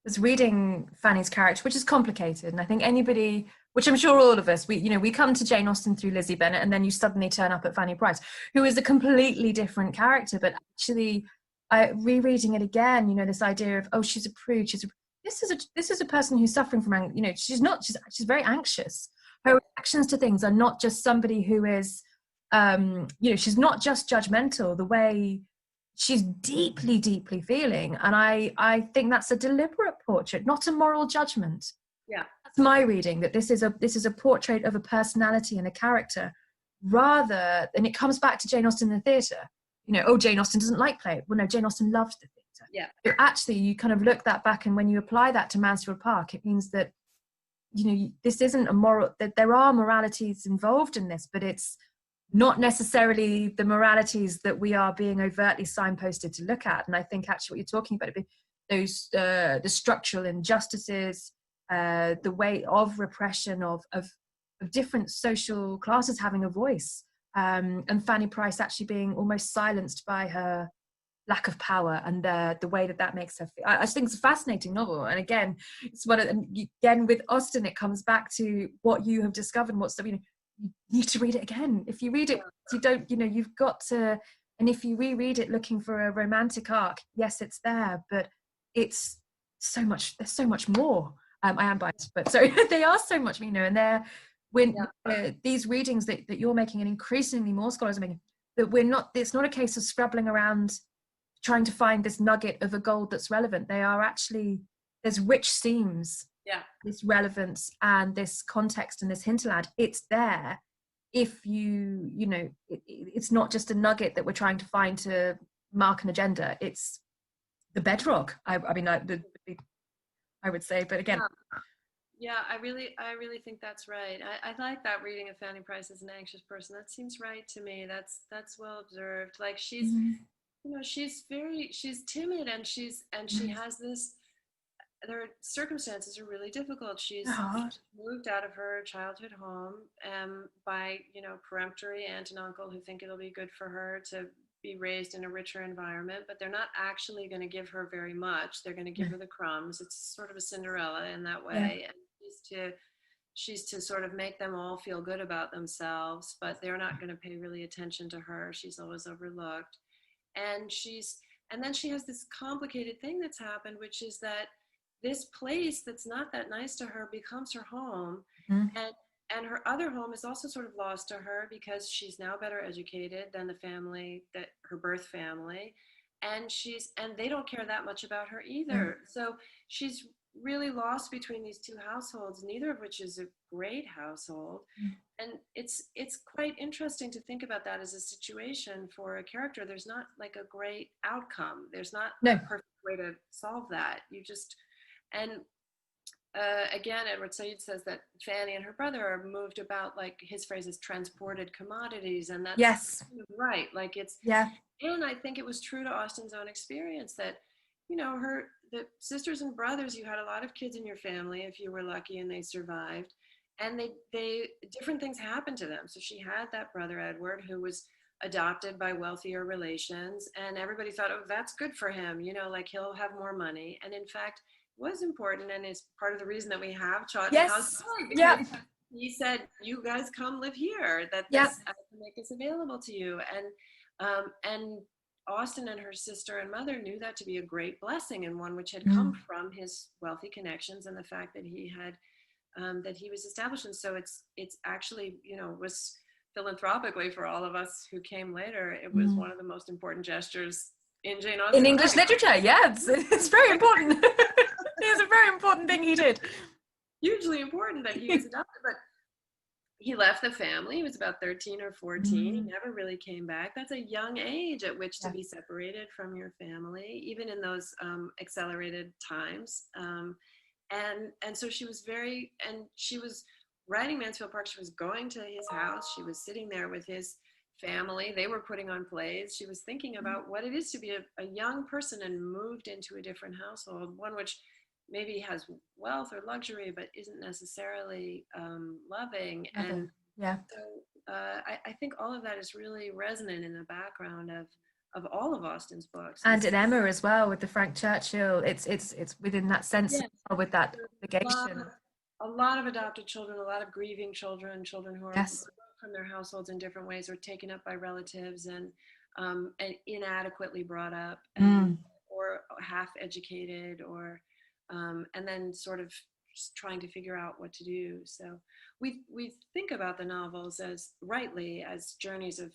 was reading Fanny's character, which is complicated, and I think anybody, which I'm sure all of us, we come to Jane Austen through Lizzie Bennet, and then you suddenly turn up at Fanny Price, who is a completely different character. But actually, rereading it again, this idea of she's a prude, this is a person who's suffering from, she's very anxious. Her reactions to things are not just somebody who is, she's not just judgmental. The way she's deeply, deeply feeling, and I think that's a deliberate portrait, not a moral judgment. Yeah, that's my reading. That this is a portrait of a personality and a character, rather. And it comes back to Jane Austen in the theatre. Jane Austen doesn't like play. Well, no, Jane Austen loved the theatre. Yeah. So actually, you kind of look that back, and when you apply that to Mansfield Park, it means that this isn't a moral. That there are moralities involved in this, but it's not necessarily the moralities that we are being overtly signposted to look at. And I think actually what you're talking about, those the structural injustices, the way of repression of different social classes having a voice, and Fanny Price actually being almost silenced by her lack of power, and the way that makes her feel. I just think it's a fascinating novel. And again, it's again with Austen, it comes back to what you have discovered, you need to read it again. If you read it, you don't, you've got to, and if you reread it looking for a romantic arc, yes, it's there, but it's so much, there's so much more. I am biased, but sorry, they are so much, and they're, these readings that you're making, and increasingly more scholars are making, that it's not a case of scrabbling around trying to find this nugget of a gold that's relevant. They are actually, there's rich themes, this relevance and this context and this hinterland. It's there. If it's not just a nugget that we're trying to find to mark an agenda. It's the bedrock. I would say, but again. Yeah, I really think that's right. I like that reading of Fanny Price as an anxious person. That seems right to me. That's well observed. Like she's, she's timid, and she has this. Their circumstances are really difficult. She's moved out of her childhood home by peremptory aunt and uncle who think it'll be good for her to be raised in a richer environment, but they're not actually going to give her very much. They're going to give her the crumbs. It's sort of a Cinderella in that way, and she's to sort of make them all feel good about themselves, but they're not going to pay really attention to her. She's always overlooked, and then she has this complicated thing that's happened, which is that this place that's not that nice to her becomes her home, and her other home is also sort of lost to her because she's now better educated than the family, that her birth family, and they don't care that much about her either. So she's really lost between these two households, neither of which is a great household. And it's quite interesting to think about that as a situation for a character. There's not like a great outcome. There's not a perfect way to solve that. And again, Edward Said says that Fanny and her brother are moved about, like his phrase is transported commodities, and that's right. Like it's and I think it was true to Austen's own experience that the sisters and brothers, you had a lot of kids in your family if you were lucky and they survived, and they different things happened to them. So she had that brother Edward who was adopted by wealthier relations, and everybody thought, oh, that's good for him, like he'll have more money, and in fact was important and is part of the reason that we have Chawton House. He said, you guys come live here, I can make this available to you. And Austen and her sister and mother knew that to be a great blessing, and one which had come from his wealthy connections and the fact that he was established. And so it's actually, was philanthropically for all of us who came later, it was one of the most important gestures in Jane Austen. In English literature, it's very important. It's a very important thing he did. Hugely important that he was adopted, he left the family. He was about 13 or 14. He Mm, never really came back. That's a young age at which to yeah. be separated from your family, even in those accelerated times. And so she was she was writing Mansfield Park. She was going to his house. She was sitting there with his family. They were putting on plays. She was thinking about what it is to be a young person and moved into a different household, one which maybe has wealth or luxury, but isn't necessarily loving. Loving. And Yeah. so I think all of that is really resonant in the background of all of Austen's books. And This, in Emma as well, with the Frank Churchill, it's within that sense yeah, as well, with that a lot, obligation. a lot of adopted children, a lot of grieving children, children who are Yes. removed from their households in different ways or taken up by relatives and inadequately brought up and Mm, or half educated or and then sort of just trying to figure out what to do. So we think about the novels as rightly as journeys of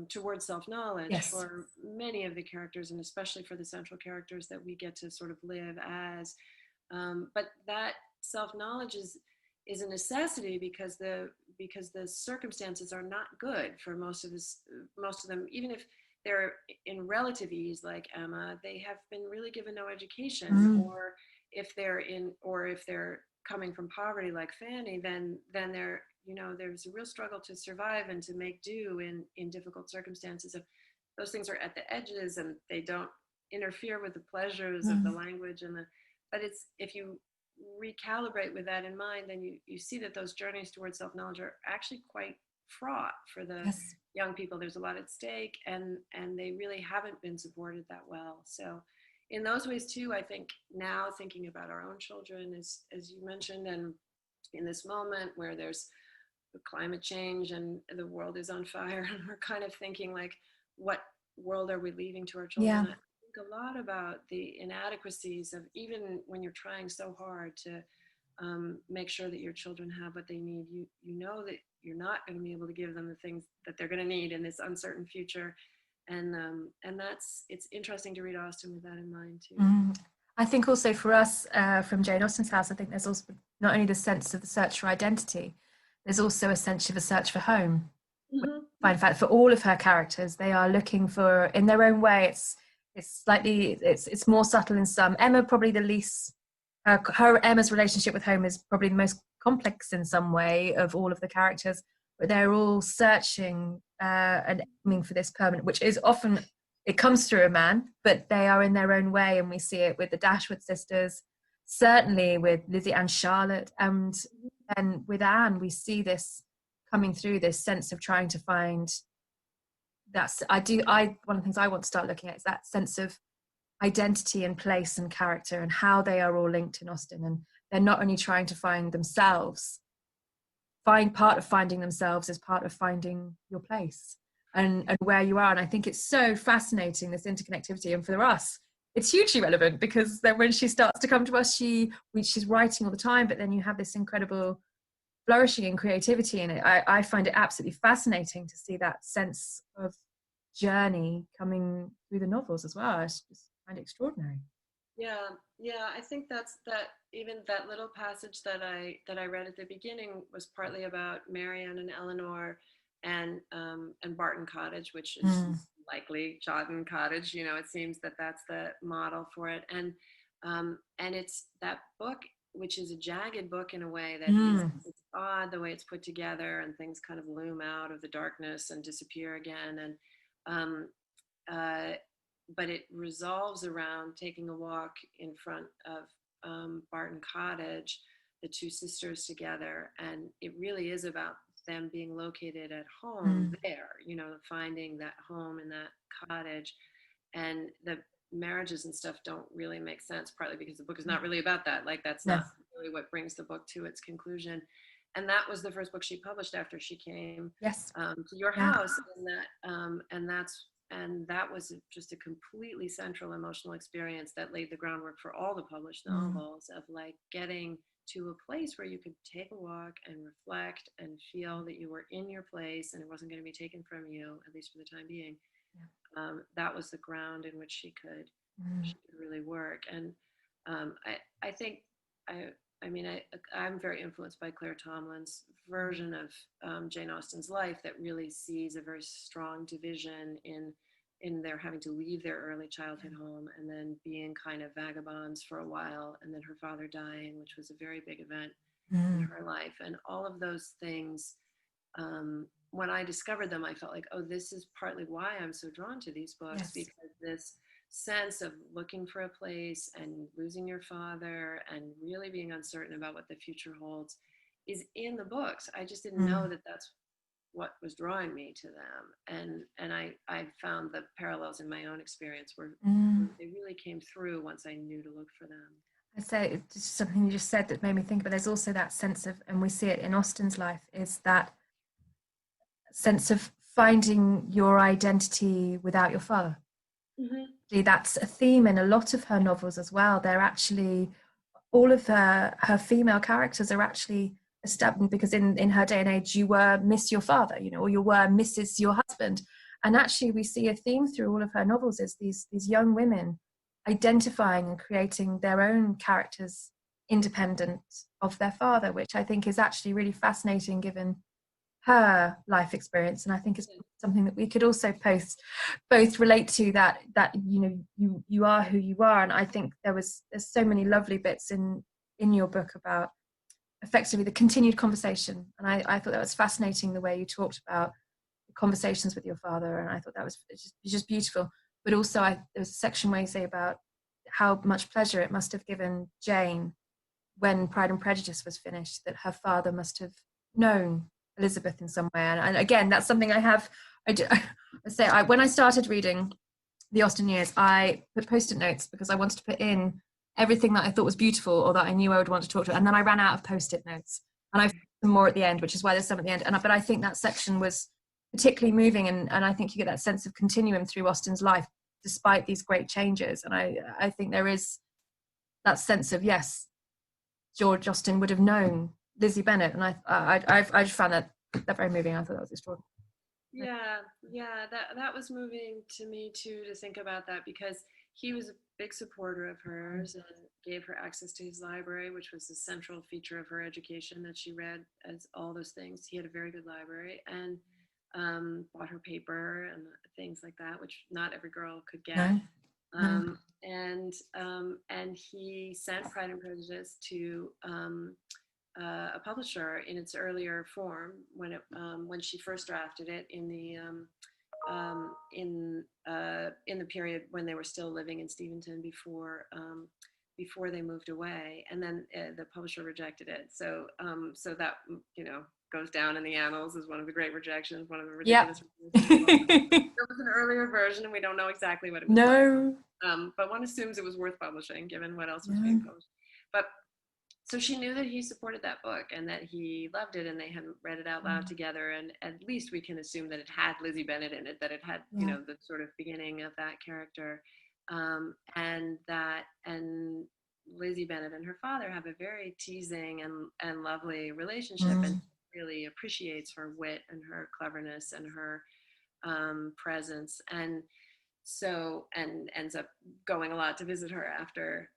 towards self-knowledge yes. for many of the characters and especially for the central characters that we get to sort of live as. But that self-knowledge is a necessity because the circumstances are not good for most of them, even if they're in relative ease like Emma. They have been really given no education, Mm, or if they're coming from poverty like Fanny, then they're, there's a real struggle to survive and to make do in difficult circumstances. If those things are at the edges and they don't interfere with the pleasures of the mm, language and the but it's if you recalibrate with that in mind, then you see that those journeys towards self-knowledge are actually quite fraught for the yes. young people. There's a lot at stake, and they really haven't been supported that well. So in those ways too, I think now thinking about our own children, as you mentioned, and in this moment where there's climate change and the world is on fire and we're kind of thinking like, what world are we leaving to our children? Yeah. I think a lot about the inadequacies of even when you're trying so hard to make sure that your children have what they need. You know that you're not going to be able to give them the things that they're going to need in this uncertain future, and it's interesting to read Austen with that in mind too. Mm. I think also for us, from Jane Austen's house, I think there's also not only the sense of the search for identity, there's also a sense of a search for home. Mm-hmm. In fact, for all of her characters, they are looking for, in their own way, it's slightly, it's more subtle in some. Emma probably the least. Her Emma's relationship with home is probably the most complex in some way of all of the characters, but they're all searching and aiming for this permanent, which is often it comes through a man, but they are in their own way, and we see it with the Dashwood sisters, certainly with Lizzie and Charlotte, and then with Anne, we see this coming through, this sense of trying to find that's I one of the things I want to start looking at is that sense of identity and place and character and how they are all linked in Austen, and they're not only trying to find themselves, find part of finding themselves as part of finding your place and where you are. And I think it's so fascinating, this interconnectivity, and for us it's hugely relevant because then when she starts to come to us, she's writing all the time, but then you have this incredible flourishing and creativity in it. I find it absolutely fascinating to see that sense of journey coming through the novels as well. I just find it extraordinary. Yeah, I think that's that even that little passage that I read at the beginning was partly about Marianne and Eleanor and Barton Cottage, which is Mm, likely Chawton Cottage. It seems that that's the model for it, and it's that book, which is a jagged book in a way that mm, it's odd the way it's put together, and things kind of loom out of the darkness and disappear again, and um, uh, but it resolves around taking a walk in front of Barton Cottage, the two sisters together, and it really is about them being located at home mm, there, finding that home in that cottage, and the marriages and stuff don't really make sense, partly because the book is not really about that. Like that's no, not really what brings the book to its conclusion. And that was the first book she published after she came yes, to your yeah, house, and that was just a completely central emotional experience that laid the groundwork for all the published mm, novels of like getting to a place where you could take a walk and reflect and feel that you were in your place and it wasn't going to be taken from you, at least for the time being. yeah, That was the ground in which mm, she could really work. And I think I mean I'm very influenced by Claire Tomlin's version of Jane Austen's life that really sees a very strong division in their having to leave their early childhood home and then being kind of vagabonds for a while, and then her father dying, which was a very big event in her life. And all of those things, when I discovered them, I felt like, oh, this is partly why I'm so drawn to these books, because this sense of looking for a place and losing your father and really being uncertain about what the future holds is in the books. I just didn't know that that's what was drawing me to them. And I found the parallels in my own experience where they really came through once I knew to look for them. I'd say just something you just said that made me think, but there's also that sense of, and we see it in Austen's life, is that sense of finding your identity without your father. That's a theme in a lot of her novels as well. They're actually, all of her female characters are actually established, because in her day and age, you were Miss your father, you know, or you were Mrs. your husband. And actually we see a theme through all of her novels is these young women identifying and creating their own characters independent of their father, which I think is actually really fascinating given her life experience. And I think it's something that we could also both relate to, that you know, you are who you are. And I think there's so many lovely bits in your book about effectively the continued conversation, and I thought that was fascinating, the way you talked about the conversations with your father, and I thought that was just beautiful. But also there was a section where you say about how much pleasure it must have given Jane when Pride and Prejudice was finished, that her father must have known Elizabeth in some way. And again, that's something when I started reading the Austen Years, I put post-it notes because I wanted to put in everything that I thought was beautiful or that I knew I would want to talk to. And then I ran out of post-it notes, and I put some more at the end, which is why there's some at the end. But I think that section was particularly moving, and I think you get that sense of continuum through Austen's life despite these great changes. And I think there is that sense of, yes, George Austen would have known Lizzie Bennet, and I just found that very moving. I thought that was extraordinary. Yeah, that was moving to me too, to think about that, because he was a big supporter of hers and gave her access to his library, which was the central feature of her education, that she read as all those things. He had a very good library, and bought her paper and things like that, which not every girl could get. And he sent Pride and Prejudice to a publisher in its earlier form when she first drafted it in the period when they were still living in Steventon before they moved away, and then the publisher rejected it. So that, you know, goes down in the annals as one of the great rejections, one of the ridiculous. There was an earlier version, and we don't know exactly what it was like. But one assumes it was worth publishing, given what else was being published. But so she knew that he supported that book and that he loved it, and they had read it out loud together. And at least we can assume that it had Lizzie Bennet in it, that it had, you know, the sort of beginning of that character, and Lizzie Bennet and her father have a very teasing and lovely relationship, and really appreciates her wit and her cleverness and her presence, and ends up going a lot to visit her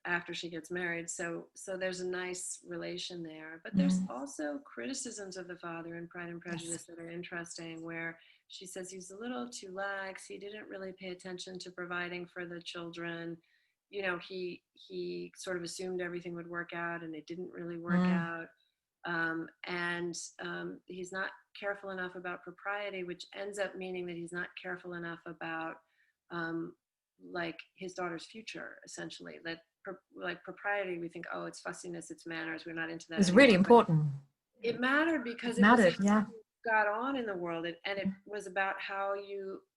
after she gets married. So there's a nice relation there. But there's also criticisms of the father in Pride and Prejudice that are interesting, where she says he's a little too lax. He didn't really pay attention to providing for the children. You know, he sort of assumed everything would work out, and it didn't really work out. He's not careful enough about propriety, which ends up meaning that he's not careful enough about like his daughter's future, essentially. That like propriety, we think, oh, it's fussiness, it's manners, we're not into that. It's really important. It mattered because it was how you got on in the world, and it was about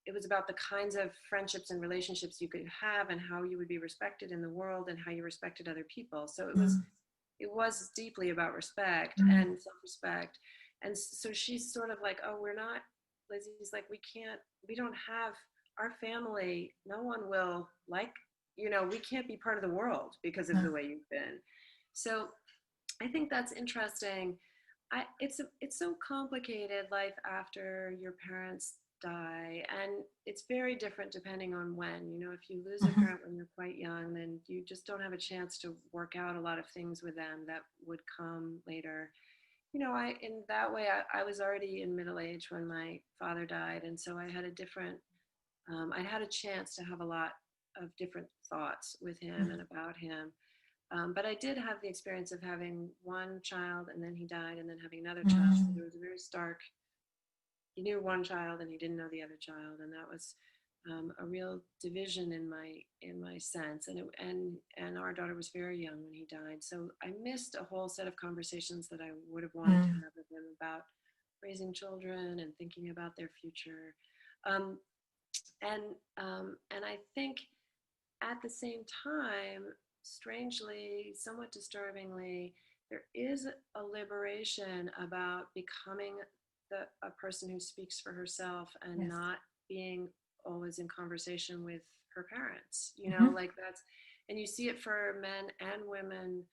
it was about the kinds of friendships and relationships you could have, and how you would be respected in the world, and how you respected other people. So it was deeply about respect and self-respect. And so she's sort of like, oh, Lizzie's like, we don't have our family, no one will like, you know, we can't be part of the world because of the way you've been. So I think that's interesting. It's so complicated, life after your parents die, and it's very different depending on when. You know, if you lose a parent when you're quite young, then you just don't have a chance to work out a lot of things with them that would come later. in that way, I was already in middle age when my father died. And so I had a different, I had a chance to have a lot of different thoughts with him and about him. But I did have the experience of having one child and then he died and then having another child. So there was a very stark, he knew one child and he didn't know the other child. And that was a real division in my sense. And our daughter was very young when he died. So I missed a whole set of conversations that I would have wanted to have with him about raising children and thinking about their future. Um, and I think at the same time, strangely, somewhat disturbingly, there is a liberation about becoming a person who speaks for herself and Yes. not being always in conversation with her parents. Like that's, and you see it for men and women.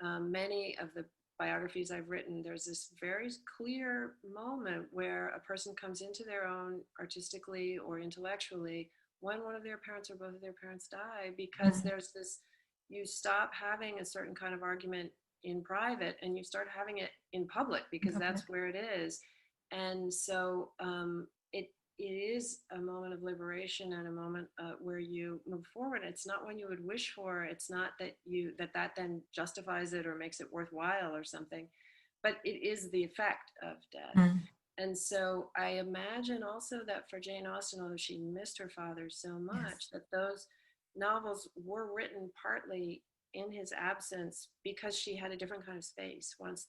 Many of the biographies I've written, there's this very clear moment where a person comes into their own artistically or intellectually when one of their parents or both of their parents die, because there's this, you stop having a certain kind of argument in private and you start having it in public because that's where it is. And so it is a moment of liberation and a moment where you move forward. It's not one you would wish for. It's not that that then justifies it or makes it worthwhile or something, but it is the effect of death. And so I imagine also that for Jane Austen, although she missed her father so much, that those novels were written partly in his absence because she had a different kind of space once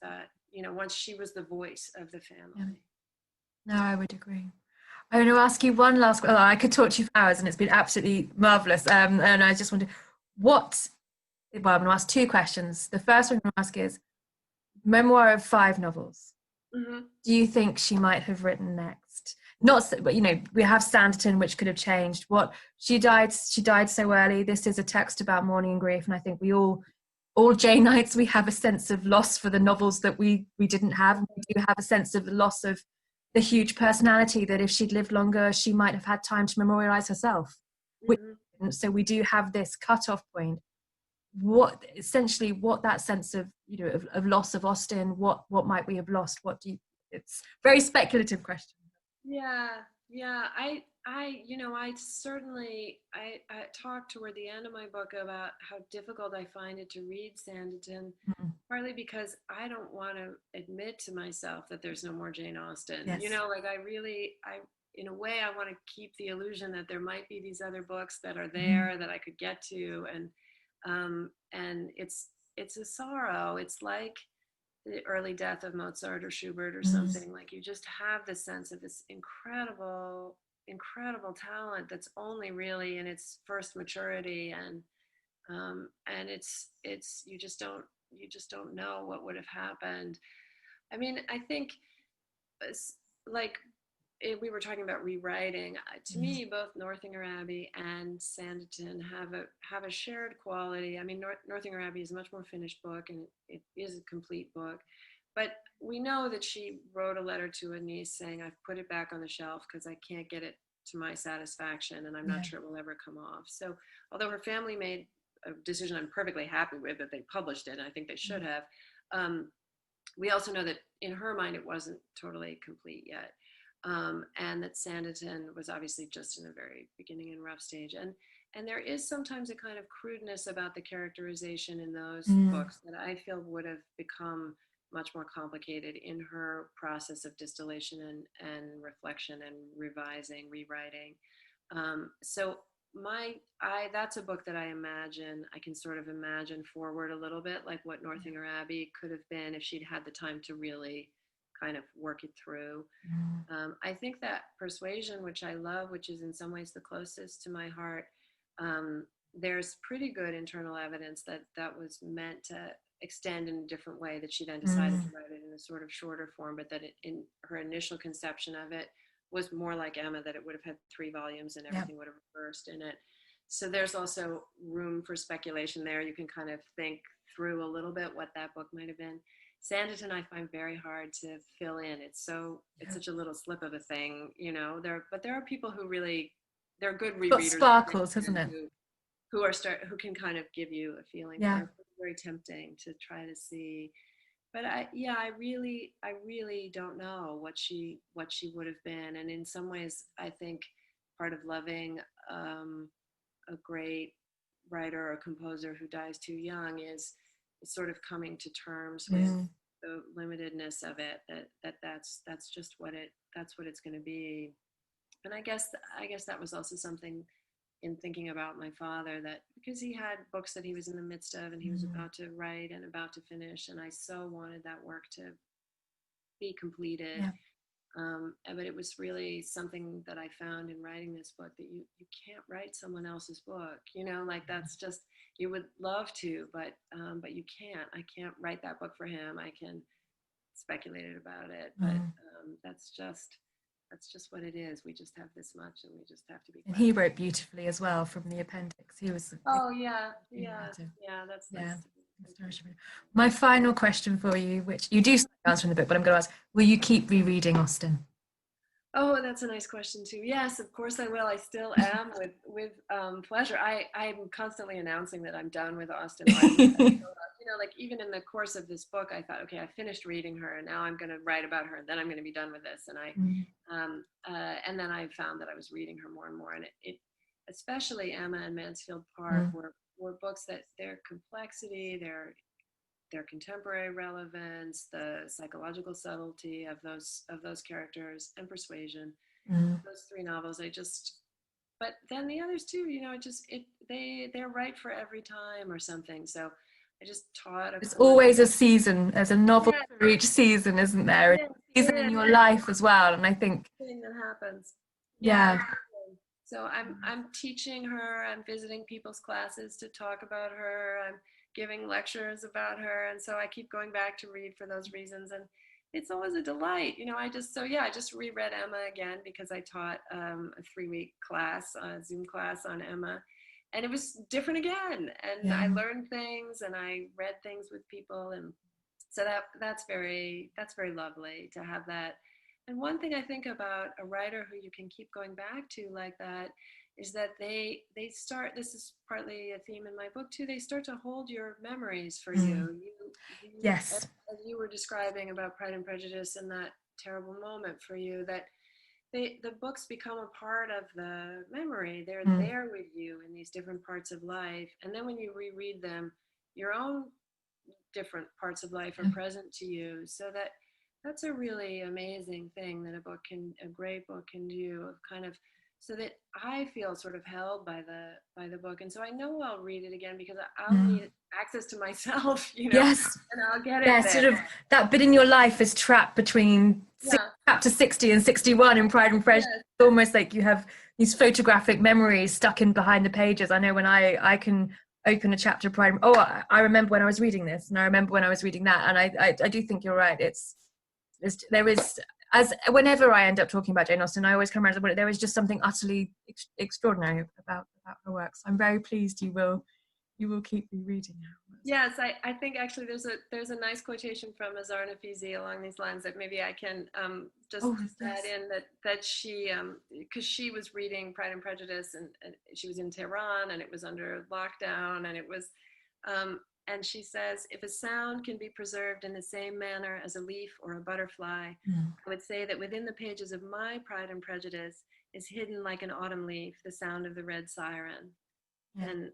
she was the voice of the family. No, I would agree. I want to ask you one last. Well, I could talk to you for hours, and it's been absolutely marvelous. And I just wonder, well, I'm going to ask two questions. The first one I'm going to ask is, memoir of 5 novels. Do you think she might have written next? Not, but we have Sanditon, which could have changed. What she died so early. This is a text about mourning and grief, and I think we all Janeites, we have a sense of loss for the novels that we didn't have. We do have a sense of the loss of the huge personality that if she'd lived longer, she might have had time to memorialize herself. So we do have this cutoff point. What that sense of of loss of Austen, what might we have lost? It's a very speculative question. Yeah. I certainly, I talked toward the end of my book about how difficult I find it to read Sanditon, partly because I don't want to admit to myself that there's no more Jane Austen. Yes. Like in a way, I want to keep the illusion that there might be these other books that are there that I could get to. And it's a sorrow. It's like the early death of Mozart or Schubert or something. Like you just have this sense of this incredible talent that's only really in its first maturity, and it's you just don't know what would have happened. I mean, I think like we were talking about rewriting. To me, both Northanger Abbey and Sanditon have a shared quality. I mean, Northanger Abbey is a much more finished book, and it is a complete book. But we know that she wrote a letter to a niece saying, "I've put it back on the shelf because I can't get it to my satisfaction, and I'm not sure it will ever come off." So, although her family made a decision I'm perfectly happy with, that they published it, and I think they should have, we also know that in her mind it wasn't totally complete yet. And that Sanditon was obviously just in the very beginning and rough stage. And there is sometimes a kind of crudeness about the characterization in those books that I feel would have become much more complicated in her process of distillation and reflection and revising, rewriting. So that's a book that I can sort of imagine forward a little bit, like what Northanger Abbey could have been if she'd had the time to really kind of work it through. I think that Persuasion, which I love, which is in some ways the closest to my heart, there's pretty good internal evidence that was meant to extend in a different way, that she then decided to write it in a sort of shorter form, but that in her initial conception of it was more like Emma, that it would have had 3 volumes and everything would have reversed in it. So there's also room for speculation there. You can kind of think through a little bit what that book might have been. Sanditon I find very hard to fill in. It's such a little slip of a thing, but there are people who really, they're good rereaders. Got sparkles, hasn't it? Who can kind of give you a feeling for it. It's very tempting to try to see but I really don't know what she would have been. And in some ways, I think part of loving a great writer or composer who dies too young is sort of coming to terms with the limitedness of it. That's just that's what it's going to be. And I guess that was also something in thinking about my father, that because he had books that he was in the midst of and he was about to write and about to finish, and I so wanted that work to be completed. Yeah. But it was really something that I found in writing this book, that you can't write someone else's book, like that's just, you would love to, but you can't. I can't write that book for him. I can speculate about it, but that's just what it is. We just have this much, and we just have to be. And he wrote beautifully as well from the appendix. He was. Oh yeah. That's nice. My final question for you, which you do answer in the book, but I'm going to ask: will you keep rereading Austen? Oh, that's a nice question too. Yes, of course I will. I still am, with pleasure. I'm constantly announcing that I'm done with Austen. Like even in the course of this book, I thought, okay, I finished reading her, and now I'm going to write about her, and then I'm going to be done with this. And then I found that I was reading her more and more, and it especially Emma and Mansfield Park were books that their complexity, their contemporary relevance, the psychological subtlety of those characters, and persuasion. Those three novels, but then the others too, they're right for every time or something. So I just taught. It's always a season. There's a novel for each season, isn't there? It's a season in your life as well, and I think thing that happens. Yeah. So I'm teaching her. I'm visiting people's classes to talk about her. I'm giving lectures about her, and so I keep going back to read for those reasons, and it's always a delight. I just reread Emma again because I taught a 3-week class, a Zoom class on Emma, and it was different again, and I learned things, and I read things with people, and so that's very lovely to have that. And one thing I think about a writer who you can keep going back to like that is that they start, this is partly a theme in my book too, they start to hold your memories for you. Yes. As you were describing about Pride and Prejudice and that terrible moment for you, that the books become a part of the memory. They're there with you in these different parts of life. And then when you reread them, your own different parts of life are present to you. So that's a really amazing thing that a great book can do, of kind of, so that I feel sort of held by the book. And so I know I'll read it again because I'll need access to myself, Yes. and I'll get it. Yeah, sort of that bit in your life is trapped between chapter 60 and 61 in Pride and Prejudice. Yes. It's almost like you have these photographic memories stuck in behind the pages. I know when I can open a chapter of Pride. I remember when I was reading this, and I remember when I was reading that. And I do think you're right. There is, as whenever I end up talking about Jane Austen, I always come around to it. There is just something utterly extraordinary about her work. So I'm very pleased you will keep rereading her. Yes, I think actually there's a nice quotation from Azar Nafisi along these lines that maybe I can just add in, that she, because she was reading Pride and Prejudice, and she was in Tehran, and it was under lockdown, and it was and she says, if a sound can be preserved in the same manner as a leaf or a butterfly, I would say that within the pages of my Pride and Prejudice is hidden like an autumn leaf, the sound of the red siren. And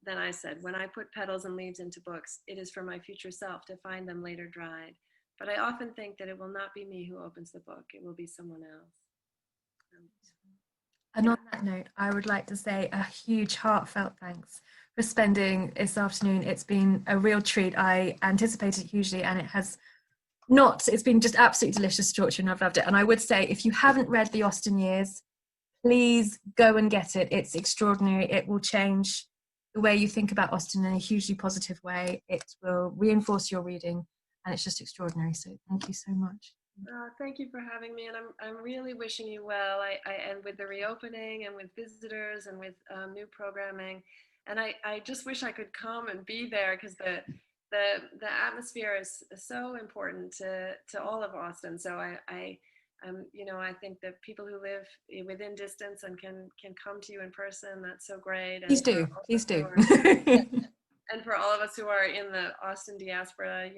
then I said, when I put petals and leaves into books, it is for my future self to find them later dried. But I often think that it will not be me who opens the book. It will be someone else. And on that note, I would like to say a huge heartfelt thanks for spending this afternoon. It's been a real treat. I anticipated it hugely, and it's been just absolutely delicious to talk to you, and I've loved it. And I would say, if you haven't read the Austen Years, please go and get it. It's extraordinary. It will change the way you think about Austen in a hugely positive way. It will reinforce your reading, and it's just extraordinary. So thank you so much. Thank you for having me, and I'm really wishing you well. And with the reopening, and with visitors, and with new programming, and I just wish I could come and be there, because the atmosphere is so important to all of Austen. So I think that people who live within distance and can come to you in person, that's so great. Please do. And for all of us who are in the Austen diaspora,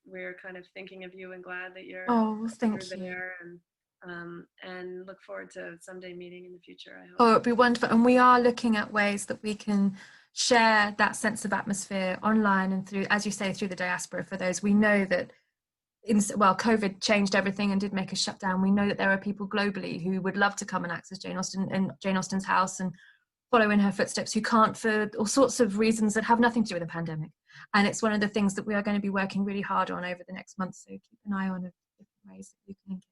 we're kind of thinking of you and glad that Oh, well, you're thank you. there, and look forward to someday meeting in the future, I hope. Oh, it'd be wonderful. And we are looking at ways that we can share that sense of atmosphere online and through, as you say, through the diaspora for those. We know that COVID changed everything and did make us shut down. We know that there are people globally who would love to come and access Jane Austen and Jane Austen's house and follow in her footsteps, who can't for all sorts of reasons that have nothing to do with the pandemic. And it's one of the things that we are going to be working really hard on over the next month. So keep an eye on different ways that you can engage.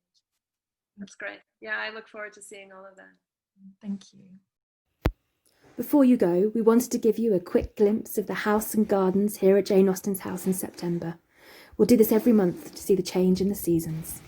That's great. Yeah, I look forward to seeing all of that. Thank you. Before you go, we wanted to give you a quick glimpse of the house and gardens here at Jane Austen's house in September. We'll do this every month to see the change in the seasons.